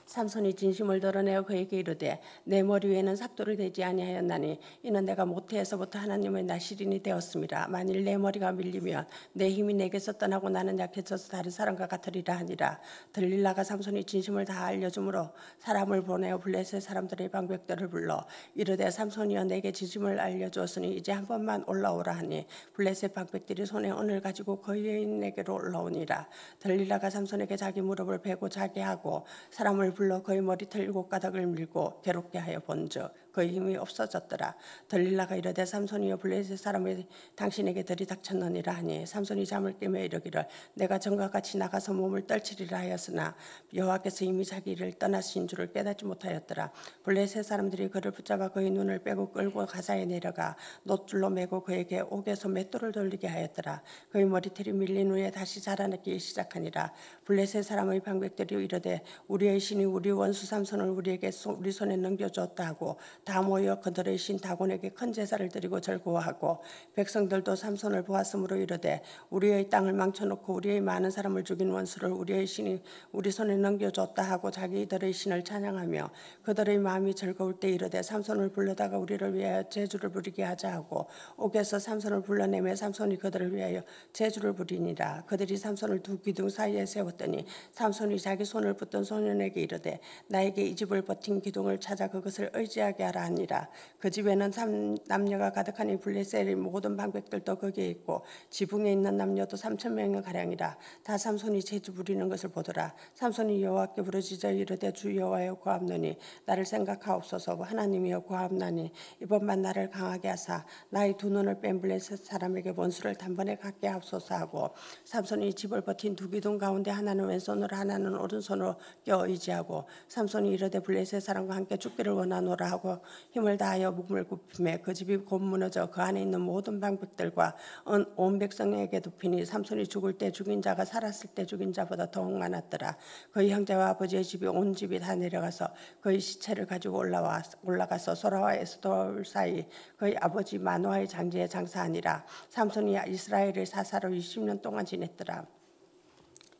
삼손이 진심을 드러내어 그에게 이르되 내 머리 위에는 삭도를 대지 아니하였나니 이는 내가 모태에서부터 하나님의 나시린이 되었음이라. 만일 내 머리가 밀리면 내 힘이 내게서 떠나고 나는 약해져서 다른 사람과 같으리라 하니라. 들릴라가 삼손이 진심을 다 알려주므로 사람을 보내어 블레셋 사람들의 방백들을 불러 이르되 삼손이여 내게 진심을 알려주었으니 이제 한 번만 올라오라 하니 블레셋 방백들이 손에 은을 가지고 그 여인에게로 올라오니라. 들릴라가 삼손에게 자기 무릎을 베고 자게 하고 사람을 불러 그의 머리털 7가닥을 밀고 괴롭게 하여 본즉 그의 힘이 없어졌더라. 들릴라가 이르되 삼손이여 블레셋 사람이 당신에게 들이닥쳤느니라 하니 삼손이 잠을 깨며 이르기를 내가 전과 같이 나가서 몸을 떨치리라 하였으나 여호와께서 이미 자기 일을 떠나신 줄을 깨닫지 못하였더라. 블레셋 사람들이 그를 붙잡아 그의 눈을 빼고 끌고 가사에 내려가 놋줄로 매고 그에게 옥에서 맷돌을 돌리게 하였더라. 그의 머리털이 밀린 후에 다시 자라나기 시작하니라. 블레셋 사람의 방백들이 이르되 우리의 신이 우리 원수 삼손을 우리에게 우리 손에 넘겨주었다 하고 다 모여 그들의 신 다곤에게 큰 제사를 드리고 절구하고 백성들도 삼손을 보았으므로 이르되 우리의 땅을 망쳐놓고 우리의 많은 사람을 죽인 원수를 우리의 신이 우리 손에 넘겨줬다 하고 자기들의 신을 찬양하며 그들의 마음이 즐거울 때 이르되 삼손을 불러다가 우리를 위하여 제주를 부리게 하자 하고 옥에서 삼손을 불러내며 삼손이 그들을 위하여 제주를 부리니라. 그들이 삼손을 두 기둥 사이에 세웠더니 삼손이 자기 손을 붙든 소년에게 이르되 나에게 이 집을 버틴 기둥을 찾아 그것을 의지하게 하라 하니라. 그 집에는 남녀가 가득하니 블레셋의 모든 방백들도 거기에 있고 지붕에 있는 남녀도 3,000명이 가량이라. 다 삼손이 제주 부리는 것을 보더라. 삼손이 여호와께 부르짖어 이르되 주 여호와여 구하옵노니 나를 생각하옵소서. 하나님이여 구하옵나니 이번만 나를 강하게 하사 나의 두 눈을 뺀 블레셋 사람에게 원수를 단번에 갖게 하옵소서 하고 삼손이 집을 버틴 두 기둥 가운데 하나는 왼손으로 하나는 오른손으로 껴 의지하고 삼손이 이르되 블레셋 사람과 함께 죽기를 원하노라 하고 힘을 다하여 목을 굽히매 그 집이 곧 무너져 그 안에 있는 모든 방백들과 온 백성에게 덮이니 삼손이 죽을 때 죽인 자가 살았을 때 죽인 자보다 더욱 많았더라. 그의 형제와 아버지의 집이 온 집이 다 내려가서 그의 시체를 가지고 올라가서 소라와 에스돌 사이 그의 아버지 마노아의 장지에 장사하니라. 삼손이 이스라엘의 사사로 20년 동안 지냈더라.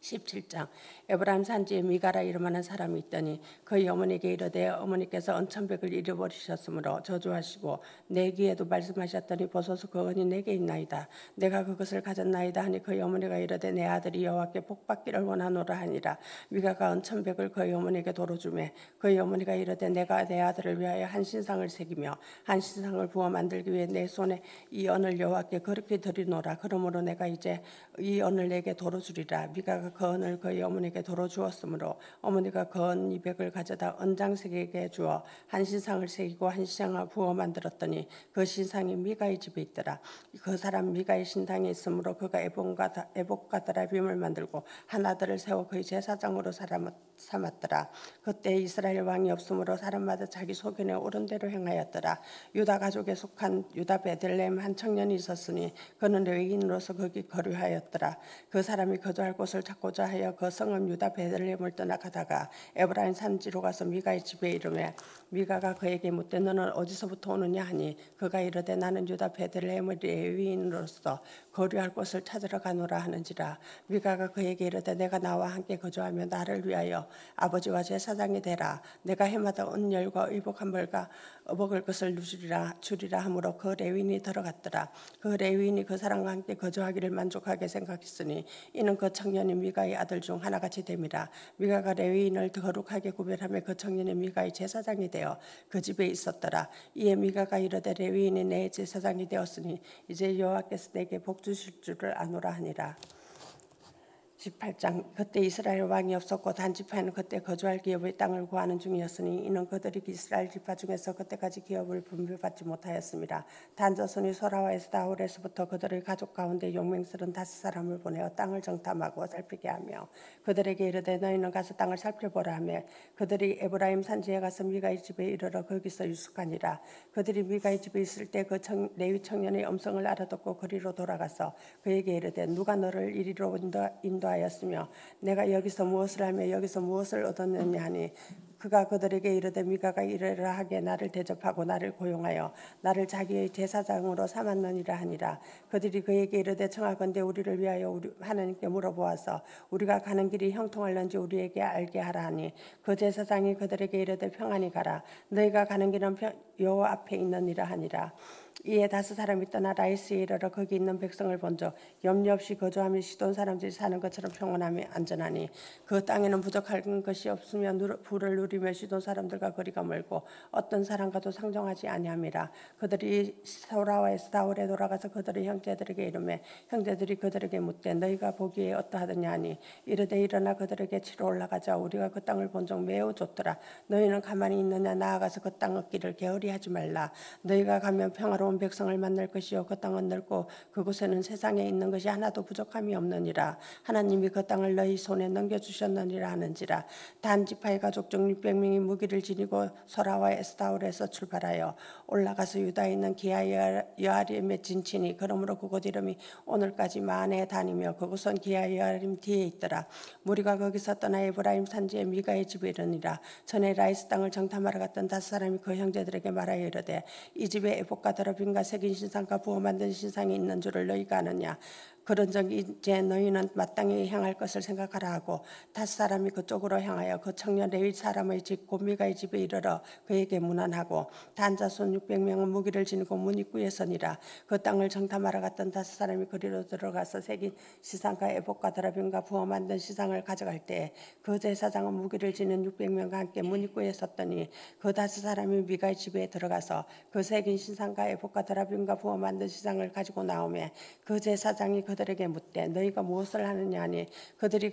17장 에브라임 산지에 미가라 이름하는 사람이 있더니 그의 어머니에게 이르되 어머니께서 은천백을 잃어버리셨으므로 저주하시고 내 귀에도 말씀하셨더니 보소서 그 은이 내게 있나이다. 내가 그것을 가졌나이다 하니 그의 어머니가 이르되 내 아들이 여호와께 복받기를 원하노라 하니라. 미가가 은천백을 그의 어머니에게 도로 주매 그의 어머니가 이르되 내가 내 아들을 위하여 한 신상을 새기며 한 신상을 부어 만들기 위해 내 손에 이 은을 여호와께 그렇게 드리노라. 그러므로 내가 이제 이 은을 내게 도로 주리라. 미가가 그 은을 그의 어머니에게 도로 주었으므로 어머니가 그 은 200을 가져다 은장색에게 주어 한 신상을 새기고 한 신상을 부어 만들었더니 그 신상이 미가의 집에 있더라. 그 사람 미가의 신당에 있으므로 그가 에봇과 드라빔을 만들고 한 아들을 세워 그의 제사장으로 삼았더라. 그때 이스라엘 왕이 없으므로 사람마다 자기 소견에 옳은 대로 행하였더라. 유다 가족에 속한 유다 베들레헴 한 청년이 있었으니 그는 레위인으로서 거기 거류하였더라. 그 사람이 거주할 곳을 찾고자 하여 그 성읍 유다 베들레헴을 떠나가다가 에브라임 산지로 가서 미가의 집에 이르매 미가가 그에게 묻되 너는 어디서부터 오느냐 하니 그가 이르되 나는 유다 베들레헴의 레위인으로서 거류할 곳을 찾으러 가노라 하는지라. 미가가 그에게 이르되 내가 나와 함께 거주하며 나를 위하여 아버지와 제사장이 되라. 내가 해마다 은열과 의복 한 벌과 먹을 것을 주리라 하므로 그 레위인이 들어갔더라. 그 레위인이 그 사람과 함께 거주하기를 만족하게 생각했으니 이는 그 청년이 미가의 아들 중 하나같이 됨이라. 미가가 레위인을 거룩하게 구별하며 그 청년이 미가의 제사장이 되어 그 집에 있었더라. 이에 미가가 이르되 레위인이 내 제사장이 되었으니 이제 여호와께서 내게 복 주실 줄을 아노라 하니라. 18장 그때 이스라엘 왕이 없었고 단지파는 그때 거주할 기업의 땅을 구하는 중이었으니 이는 그들이 이스라엘 지파 중에서 그때까지 기업을 분별받지 못하였습니다. 단 자손이 소라와 에스다올에서부터 그들의 가족 가운데 용맹스러운 5사람을 보내어 땅을 정탐하고 살피게 하며 그들에게 이르되 너희는 가서 땅을 살펴보라 하며 그들이 에브라임 산지에 가서 미가의 집에 이르러 거기서 유숙하니라. 그들이 미가의 집에 있을 때 그 레위 청년의 음성을 알아듣고 그리로 돌아가서 그에게 이르되 누가 너를 이리로 인도하였으며 내가 여기서 무엇을 하며 여기서 무엇을 얻었느냐 하니 그가 그들에게 이르되 미가가 이르라 하게 나를 대접하고 나를 고용하여 나를 자기의 제사장으로 삼았느니라 하니라. 그들이 그에게 이르되 청하건대 우리를 위하여 우리 하나님께 물어보아서 우리가 가는 길이 형통할는지 우리에게 알게 하라 하니 그 제사장이 그들에게 이르되 평안히 가라 너희가 가는 길은 여호와 앞에 있느니라 하니라. 이에 5사람이 떠나 라이스에 이르러 거기 있는 백성을 본즉 염려 없이 거주하며 시돈 사람들이 사는 것처럼 평온하며 안전하니 그 땅에는 부족할 것이 없으며 부를 누리며 시돈 사람들과 거리가 멀고 어떤 사람과도 상종하지 아니함이라. 그들이 소라와 에스다올에 돌아가서 그들의 형제들에게 이르매 형제들이 그들에게 묻되 너희가 보기에 어떠하느냐 하니 이르되 일어나 그들에게 치러 올라가자. 우리가 그 땅을 본즉 매우 좋더라. 너희는 가만히 있느냐 나아가서 그 땅 얻기를 게으리하지 말라. 너희가 가면 평화로운 백성을 만날 것이요 그 땅은 넓고 그곳에는 세상에 있는 것이 하나도 부족함이 없느니라. 하나님이 그 땅을 너희 손에 넘겨주셨느니라 하는지라. 단 지파의 가족 중 600명이 무기를 지니고 소라와 에스다올에서 출발하여 올라가서 유다에 있는 기하여아림에 진치니 그러므로 그곳 이름이 오늘까지 마안에 다니며 그곳은 기하여아림 뒤에 있더라. 무리가 거기서 떠나 에브라임 산지에 미가의 집에 이르니라. 전에 라이스 땅을 정탐하러 갔던 5사람이 그 형제들에게 말하여 이르되 이 집에 에봇과 더러빔과 새긴 신상과 부어 만든 신상이 있는 줄을 너희가 아느냐. 그런즉 이제 너희는 마땅히 행할 것을 생각하라 하고 5사람이 그쪽으로 향하여 그 청년 레위 사람의 집 곧 미가의 집에 이르러 그에게 문안하고 단 자손 600명은 무기를 지니고 문 입구에 서니라. 그 땅을 정탐하러 갔던 5사람이 그리로 들어가서 새긴 시상과 에봇과 더러빔과 부어 만든 시상을 가져갈 때 그 제사장은 무기를 지닌 600명과 함께 문 입구에 섰더니 그 5사람이 미가의 집에 들어가서 그 새긴 시상과 에봇과 더러빔과 부어 만든 시상을 가지고 나오매 그 제사장이 그들에게 묻되 너희가 무엇을 하느냐 하니 그들이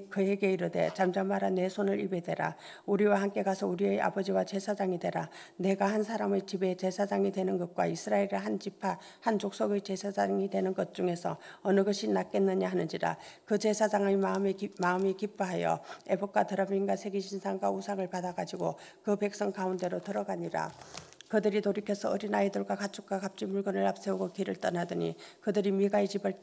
그에게 이르되 잠잠하라. 내 손을 입에 대라. 우리와 함께 가서 우리의 아버지와 제사장이 되라. 내가 한 사람의 집에 제사장이 되는 것과 이스라엘의 한 지파 한 족속의 제사장이 되는 것 중에서 어느 것이 낫겠느냐 하는지라. 그 제사장의 마음이 기뻐하여 에봇과 더러빔과 새긴 신상과 우상을 받아가지고 그 백성 가운데로 들어가니라. 그들이 돌이켜서 어린아이들과 가축과 값진 물건을 앞세우고 길을 떠나더니 그들이 미가의 집을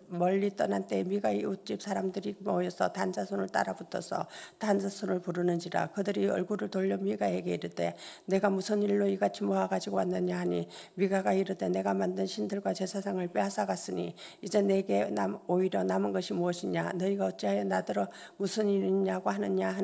멀리 떠난 때에 미가의 이웃집 사람들이 모여서 단자손을 따라붙어서 단자손을 부르는지라. 그들이 얼굴을 돌려 미가에게 이르되 내가 무슨 일로 이같이 모아가지고 왔느냐 하니 미가가 이르되 내가 만든 신들과 제사장을 빼앗아갔으니 이제 내게 오히려 남은 것이 무엇이냐. 너희가 어찌하여 나더러 무슨 일이 있냐고 하느냐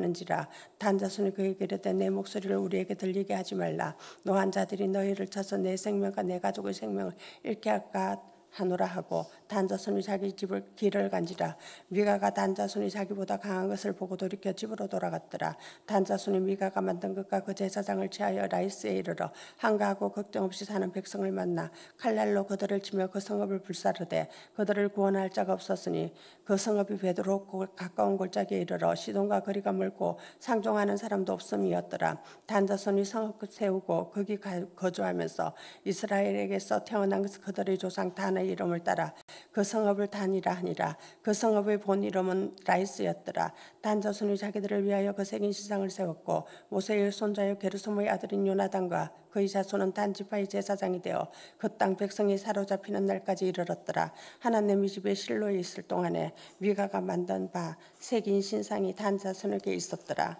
단자손이 그에게 이르되 내 목소리를 우리에게 들리게 하지 말라. 노한 자들이 너희를 쳐서 내 생명과 내 가족의 생명을 잃게 할까 하노라 하고 단자손이 자기 집을 길을 간지라. 미가가 단자손이 자기보다 강한 것을 보고 돌이켜 집으로 돌아갔더라. 단자손이 미가가 만든 것과 그 제사장을 취하여 라이스에 이르러 한가하고 걱정 없이 사는 백성을 만나 칼날로 그들을 치며 그 성읍을 불사르되 그들을 구원할 자가 없었으니 그 성읍이 베드롭고 가까운 골짜기에 이르러 시돈과 거리가 멀고 상종하는 사람도 없음이었더라. 단자손이 성읍 세우고 거기 거주하면서 이스라엘에게서 태어난 그들의 조상 단의 이름을 따라 그 성읍을 단이라 하니라. 그 성읍의 본 이름은 라이스였더라. 단 자손이 자기들을 위하여 그 새긴 시상을 세웠고 모세의 손자여 게르솜의 아들인 요나단과 그의 자손은 단 지파의 제사장이 되어 그 땅 백성이 사로잡히는 날까지 이르렀더라. 하나님의 집에 실로에 있을 동안에 미가가 만든 바 새긴 신상이 단 자손에게 있었더라.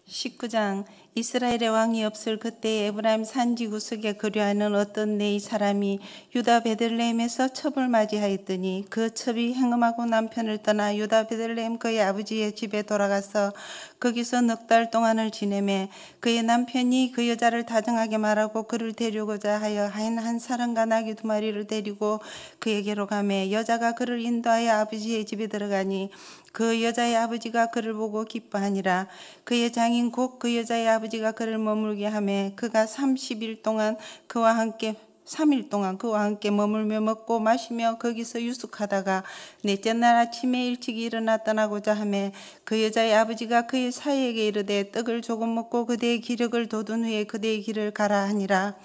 (19장) 이스라엘의 왕이 없을 그때 에브라임 산지 구석에 거류하는 어떤 네이 사람이 유다 베들레헴에서 첩을 맞이하였더니 그 첩이 행음하고 남편을 떠나 유다 베들레헴 그의 아버지의 집에 돌아가서 거기서 넉 달 동안을 지내매 그의 남편이 그 여자를 다정하게 말하고 그를 데려오고자 하여 한 사람과 나귀 2마리를 데리고 그에게로 가매 여자가 그를 인도하여 아버지의 집에 들어가니 그 여자의 아버지가 그를 보고 기뻐하니라. 그의 장인 곧 그 여자의 아버지가 그를 머물게 하매 그가 3일 동안 그와 함께 머물며 먹고 마시며 거기서 유숙하다가 넷째 날 아침에 일찍 일어나 떠나고자 하매 그 여자의 아버지가 그의 사이에게 이르되 떡을 조금 먹고 그대의 기력을 돋운 후에 그대의 길을 가라 하니라.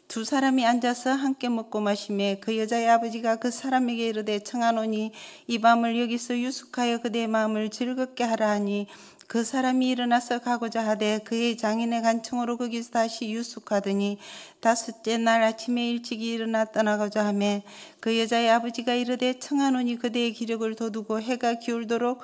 두 사람이 앉아서 함께 먹고 마시매 그 여자의 아버지가 그 사람에게 이르되 청하노니 이 밤을 여기서 유숙하여 그대의 마음을 즐겁게 하라 하니 그 사람이 일어나서 가고자 하되 그의 장인의 간청으로 거기서 다시 유숙하더니 다섯째 날 아침에 일찍 일어나 떠나고자 하매 그 여자의 아버지가 이르되 청하노니 그대의 기력을 돋우고 해가 기울도록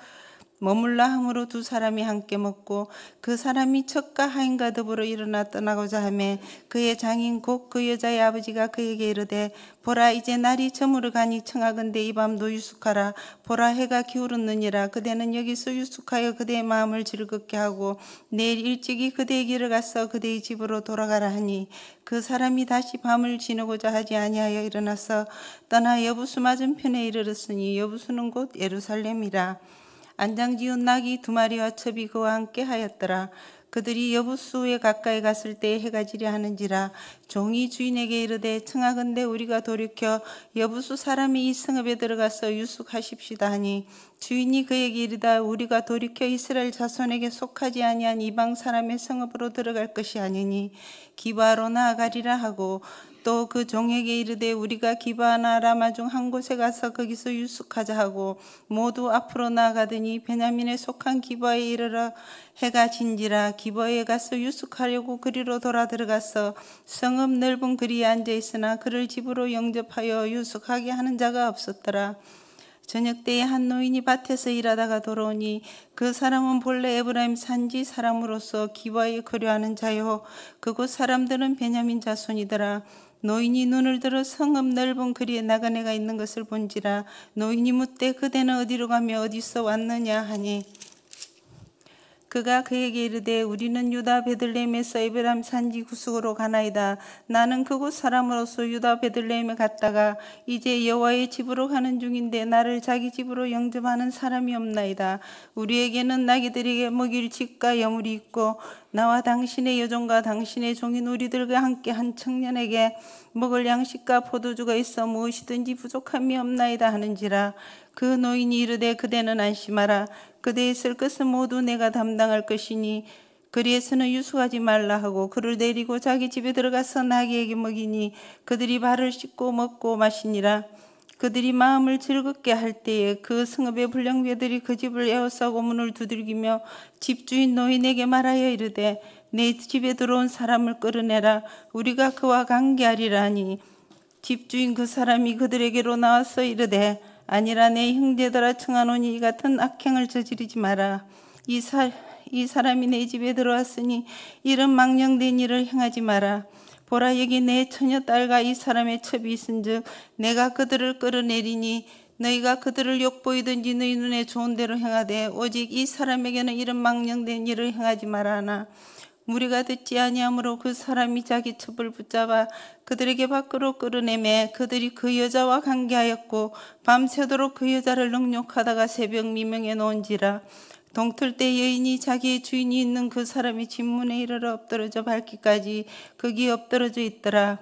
머물라 함으로 두 사람이 함께 먹고 그 사람이 척과 하인과 더불어 일어나 떠나고자 하매 그의 장인 곧 그 여자의 아버지가 그에게 이르되 보라 이제 날이 저물어 가니 청하건대 이 밤도 유숙하라. 보라 해가 기울었느니라. 그대는 여기서 유숙하여 그대의 마음을 즐겁게 하고 내일 일찍이 그대의 길을 가서 그대의 집으로 돌아가라 하니 그 사람이 다시 밤을 지내고자 하지 아니하여 일어나서 떠나 여부수 맞은편에 이르렀으니 여부수는 곧 예루살렘이라. 안장지은 낙이 두 마리와 첩이 그와 함께 하였더라. 그들이 여부수에 가까이 갔을 때 해가 지려 하는지라. 종이 주인에게 이르되 청하건대 우리가 돌이켜 여부수 사람이 이 성읍에 들어가서 유숙하십시다 하니 주인이 그에게 이르다 우리가 돌이켜 이스라엘 자손에게 속하지 아니한 이방 사람의 성읍으로 들어갈 것이 아니니 기바로 나아가리라 하고 또 그 종에게 이르되 우리가 기바나 라마 중 한 곳에 가서 거기서 유숙하자 하고 모두 앞으로 나아가더니 베냐민에 속한 기바에 이르러 해가 진지라. 기바에 가서 유숙하려고 그리로 돌아 들어가서 성읍 넓은 거리에 앉아 있으나 그를 집으로 영접하여 유숙하게 하는 자가 없었더라. 저녁 때에 한 노인이 밭에서 일하다가 돌아오니 그 사람은 본래 에브라임 산지 사람으로서 기바에 거류하는 자요 그곳 사람들은 베냐민 자손이더라. 노인이 눈을 들어 성읍 넓은 거리에 나그네가 있는 것을 본지라. 노인이 묻되 그대는 어디로 가며 어디서 왔느냐 하니 그가 그에게 이르되 우리는 유다 베들레헴에서 에브라임 산지 구숙으로 가나이다. 나는 그곳 사람으로서 유다 베들레헴에 갔다가 이제 여호와의 집으로 가는 중인데 나를 자기 집으로 영접하는 사람이 없나이다. 우리에게는 나귀들에게 먹일 집과 여물이 있고 나와 당신의 여종과 당신의 종인 우리들과 함께 한 청년에게 먹을 양식과 포도주가 있어 무엇이든지 부족함이 없나이다 하는지라. 그 노인이 이르되 그대는 안심하라. 그대의 쓸 것은 모두 내가 담당할 것이니 거리에서는 유숙하지 말라 하고 그를 데리고 자기 집에 들어가서 나귀에게 먹이니 그들이 발을 씻고 먹고 마시니라. 그들이 마음을 즐겁게 할 때에 그 성읍의 불량배들이 그 집을 에워싸고 문을 두들기며 집주인 노인에게 말하여 이르되 내 집에 들어온 사람을 끌어내라. 우리가 그와 관계하리라 하니 집주인 그 사람이 그들에게로 나와서 이르되 아니라 내 형제들아 청하노니 이 같은 악행을 저지르지 마라. 이 사람이 내 집에 들어왔으니 이런 망령된 일을 행하지 마라. 보라 여기 내 처녀 딸과 이 사람의 첩이 있은즉 내가 그들을 끌어내리니 너희가 그들을 욕보이든지 너희 눈에 좋은 대로 행하되 오직 이 사람에게는 이런 망령된 일을 행하지 말아나. 무리가 듣지 아니하므로 그 사람이 자기 첩을 붙잡아 그들에게 밖으로 끌어내매 그들이 그 여자와 관계하였고 밤새도록 그 여자를 능욕하다가 새벽 미명에 놓은지라. 동틀 때 여인이 자기의 주인이 있는 그 사람이 집문에 이르러 엎드러져 밟기까지 거기 엎드러져 있더라.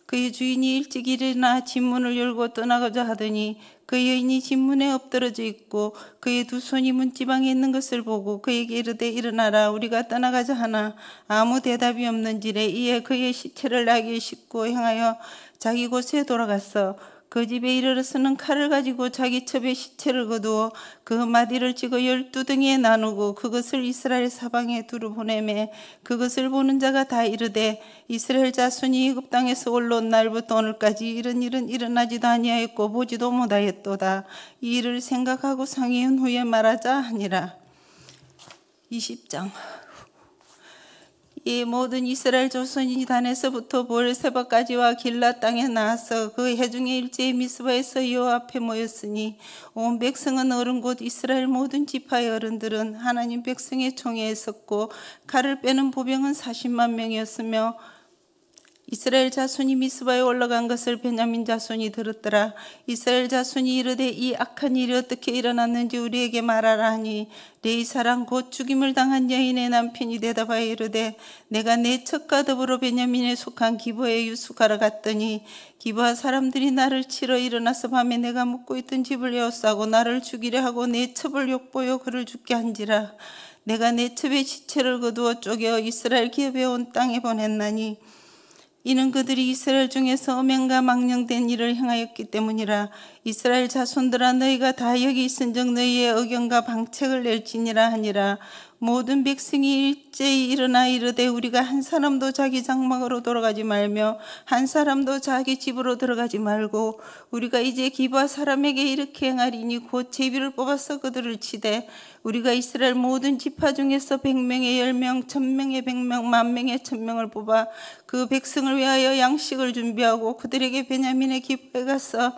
그의 주인이 일찍 일어나 집문을 열고 떠나고자 하더니 그 여인이 집문에 엎드러져 있고 그의 두 손이 문지방에 있는 것을 보고 그에게 이르되 일어나라 우리가 떠나가자 하나 아무 대답이 없는지래. 이에 그의 시체를 나귀에 싣고 행하여 자기 곳에 돌아갔어. 그 집에 이르러서는 칼을 가지고 자기 첩의 시체를 거두어 그 마디를 찍어 12덩이에 나누고 그것을 이스라엘 사방에 두루 보내매 그것을 보는 자가 다 이르되 이스라엘 자손이 애굽 땅에서 올라온 날부터 오늘까지 이런 일은 일어나지도 아니하였고 보지도 못하였도다. 이 일을 생각하고 상의한 후에 말하자 하니라. 20장. 이 모든 이스라엘 조선이 단에서부터 보엘세바까지와 길라 땅에 나와서 그 해중의 일제의 미스바에서 여호와 앞에 모였으니 온 백성은 어른 곧 이스라엘 모든 지파의 어른들은 하나님 백성의 총회에 섰고 칼을 빼는 보병은 40만 명이었으며 이스라엘 자손이 미스바에 올라간 것을 베냐민 자손이 들었더라. 이스라엘 자손이 이르되 이 악한 일이 어떻게 일어났는지 우리에게 말하라 하니 레위 사람 곧 죽임을 당한 여인의 남편이 대답하여 이르되 내가 내 첩과 더불어 베냐민에 속한 기브아에 유숙하러 갔더니 기브아 사람들이 나를 치러 일어나서 밤에 내가 묵고 있던 집을 에워싸고 나를 죽이려 하고 내 첩을 욕보여 그를 죽게 한지라. 내가 내 첩의 시체를 거두어 쪼개어 이스라엘 기업에 온 땅에 보냈나니 이는 그들이 이스라엘 중에서 음행과 망령된 일을 행하였기 때문이라. 이스라엘 자손들아 너희가 다 여기 있은즉 너희의 의견과 방책을 낼지니라 하니라. 모든 백성이 일제히 일어나 이르되 우리가 한 사람도 자기 장막으로 돌아가지 말며 한 사람도 자기 집으로 들어가지 말고 우리가 이제 기브아 사람에게 이렇게 행하리니 곧 제비를 뽑아서 그들을 치되 우리가 이스라엘 모든 지파 중에서 100명의 10명, 1000명의 100명, 10,000명의 1000명을 뽑아 그 백성을 위하여 양식을 준비하고 그들에게 베냐민의 기브아에 가서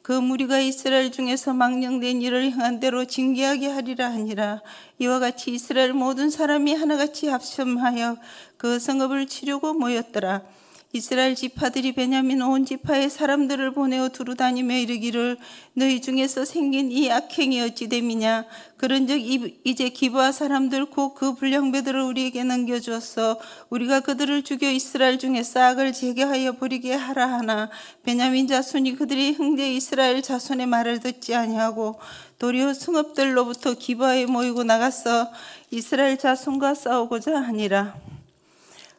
그 무리가 이스라엘 중에서 망령된 일을 행한 대로 징계하게 하리라 하니라. 이와 같이 이스라엘 모든 사람이 하나같이 합심하여 그 성읍을 치려고 모였더라. 이스라엘 지파들이 베냐민 온 지파의 사람들을 보내어 두루다니며 이르기를 너희 중에서 생긴 이 악행이 어찌 됨이냐. 그런즉 이제 기브아 사람들 곧 그 불량배들을 우리에게 넘겨주었어 우리가 그들을 죽여 이스라엘 중에 싹을 제거하여 버리게 하라 하나 베냐민 자손이 그들의 형제 이스라엘 자손의 말을 듣지 아니하고 도리어 성읍들로부터 기브아에 모이고 나가서 이스라엘 자손과 싸우고자 하니라.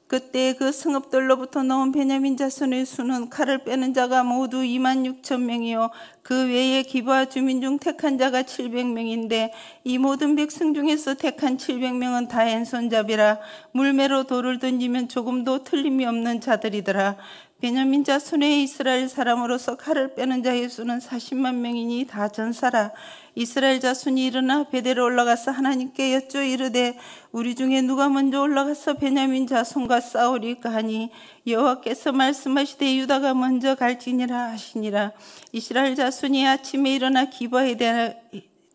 그때 그 성읍들로부터 나온 베냐민 자손의 수는 칼을 빼는 자가 모두 26,000명이요 그 외에 기브아 주민 중 택한 자가 700명인데 이 모든 백성 중에서 택한 700명은 다 왼손잡이라 물매로 돌을 던지면 조금도 틀림이 없는 자들이더라. 베냐민 자손의 이스라엘 사람으로서 칼을 빼는 자의 수는 40만 명이니 다 전사라. 이스라엘 자손이 일어나 베델에 올라가서 하나님께 여쭈어 이르되 우리 중에 누가 먼저 올라가서 베냐민 자손과 싸우리까 하니 여호와께서 말씀하시되 유다가 먼저 갈지니라 하시니라. 이스라엘 자손이 아침에 일어나 기브아에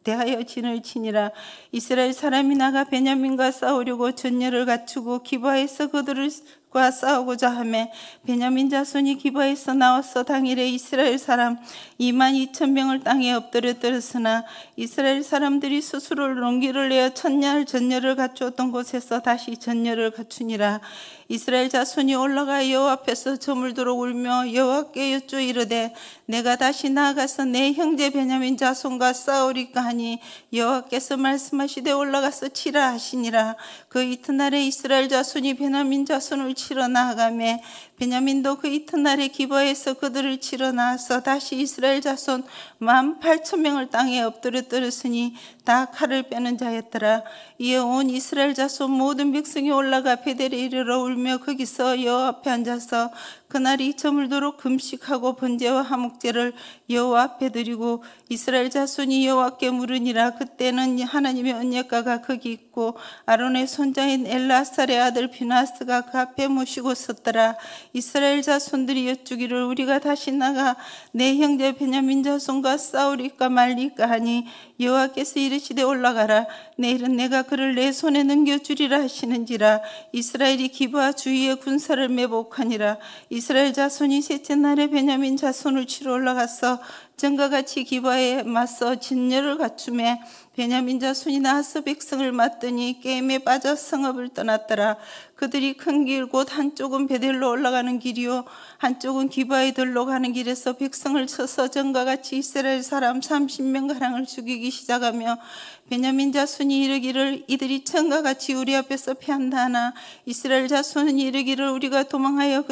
대하여 진을 치니라. 이스라엘 사람이 나가 베냐민과 싸우려고 전열을 갖추고 기브아에서 그들과 싸우고자 하매 베냐민 자손이 기브아에서 나와서 당일에 이스라엘 사람 22,000명을 땅에 엎드렸으나 이스라엘 사람들이 스스로 롱기를 내어 첫날 전열을 갖추었던 곳에서 다시 전열을 갖추니라. 이스라엘 자손이 올라가 여호와 앞에서 저물도록 울며 여호와께 여쭈어 이르되 내가 다시 나아가서 내 형제 베냐민 자손과 싸우리까 하니 여호와께서 말씀하시되 올라가서 치라 하시니라. 그 이튿날에 이스라엘 자손이 베냐민 자손을 치러 나아가매 베냐민도 그 이튿날에 기브아에서 그들을 치러 나와서 다시 이스라엘 자손 18,000명을 땅에 엎드렸으니 다 칼을 빼는 자였더라. 이에 온 이스라엘 자손 모든 백성이 올라가 베델에 이르러 울며 거기서 여호와 앞에 앉아서 그날이 저물도록 금식하고 번제와 화목제를 여호와 앞에 드리고 이스라엘 자손이 여호와께 물으니라. 그때는 하나님의 언약궤가 거기 있고 아론의 손자인 엘라살의 아들 비나스가 그 앞에 모시고 섰더라. 이스라엘 자손들이 여쭈기를 우리가 다시 나가 내 형제 베냐민 자손과 싸우리까 말리까 하니 여호와께서 이르시되 올라가라. 내일은 내가 그를 내 손에 넘겨주리라 하시는지라. 이스라엘이 기브아 주위에 군사를 매복하니라. 이스라엘 자손이 셋째 날에 베냐민 자손을 치러 올라가서 전과 같이 기브아에 맞서 진열을 갖추매 베냐민 자손이 나와서 백성을 맞더니 게임에 빠져 성읍을 떠났더라. 그들이 큰 길 곧 한쪽은 베델로 올라가는 길이요 한쪽은 기브아에 들러 가는 길에서 백성을 쳐서 전과 같이 이스라엘 사람 30명가량을 죽이기 시작하며 베냐민 자손이 이르기를 이들이 전과 같이 우리 앞에서 피한다 하나 이스라엘 자손은 이르기를 우리가 도망하여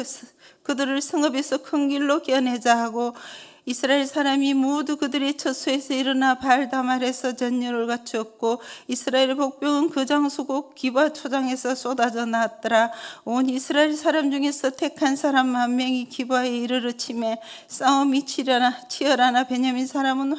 그들을 성읍에서 큰 길로 겨내자 하고 이스라엘 사람이 모두 그들의 처소에서 일어나 발다말에서 전열을 갖추었고 이스라엘 복병은 그 장소 곧 기브아 초장에서 쏟아져 나왔더라. 온 이스라엘 사람 중에서 택한 사람 10,000명이 기브아에 이르러 치매 싸움이 치열하나 베냐민 사람은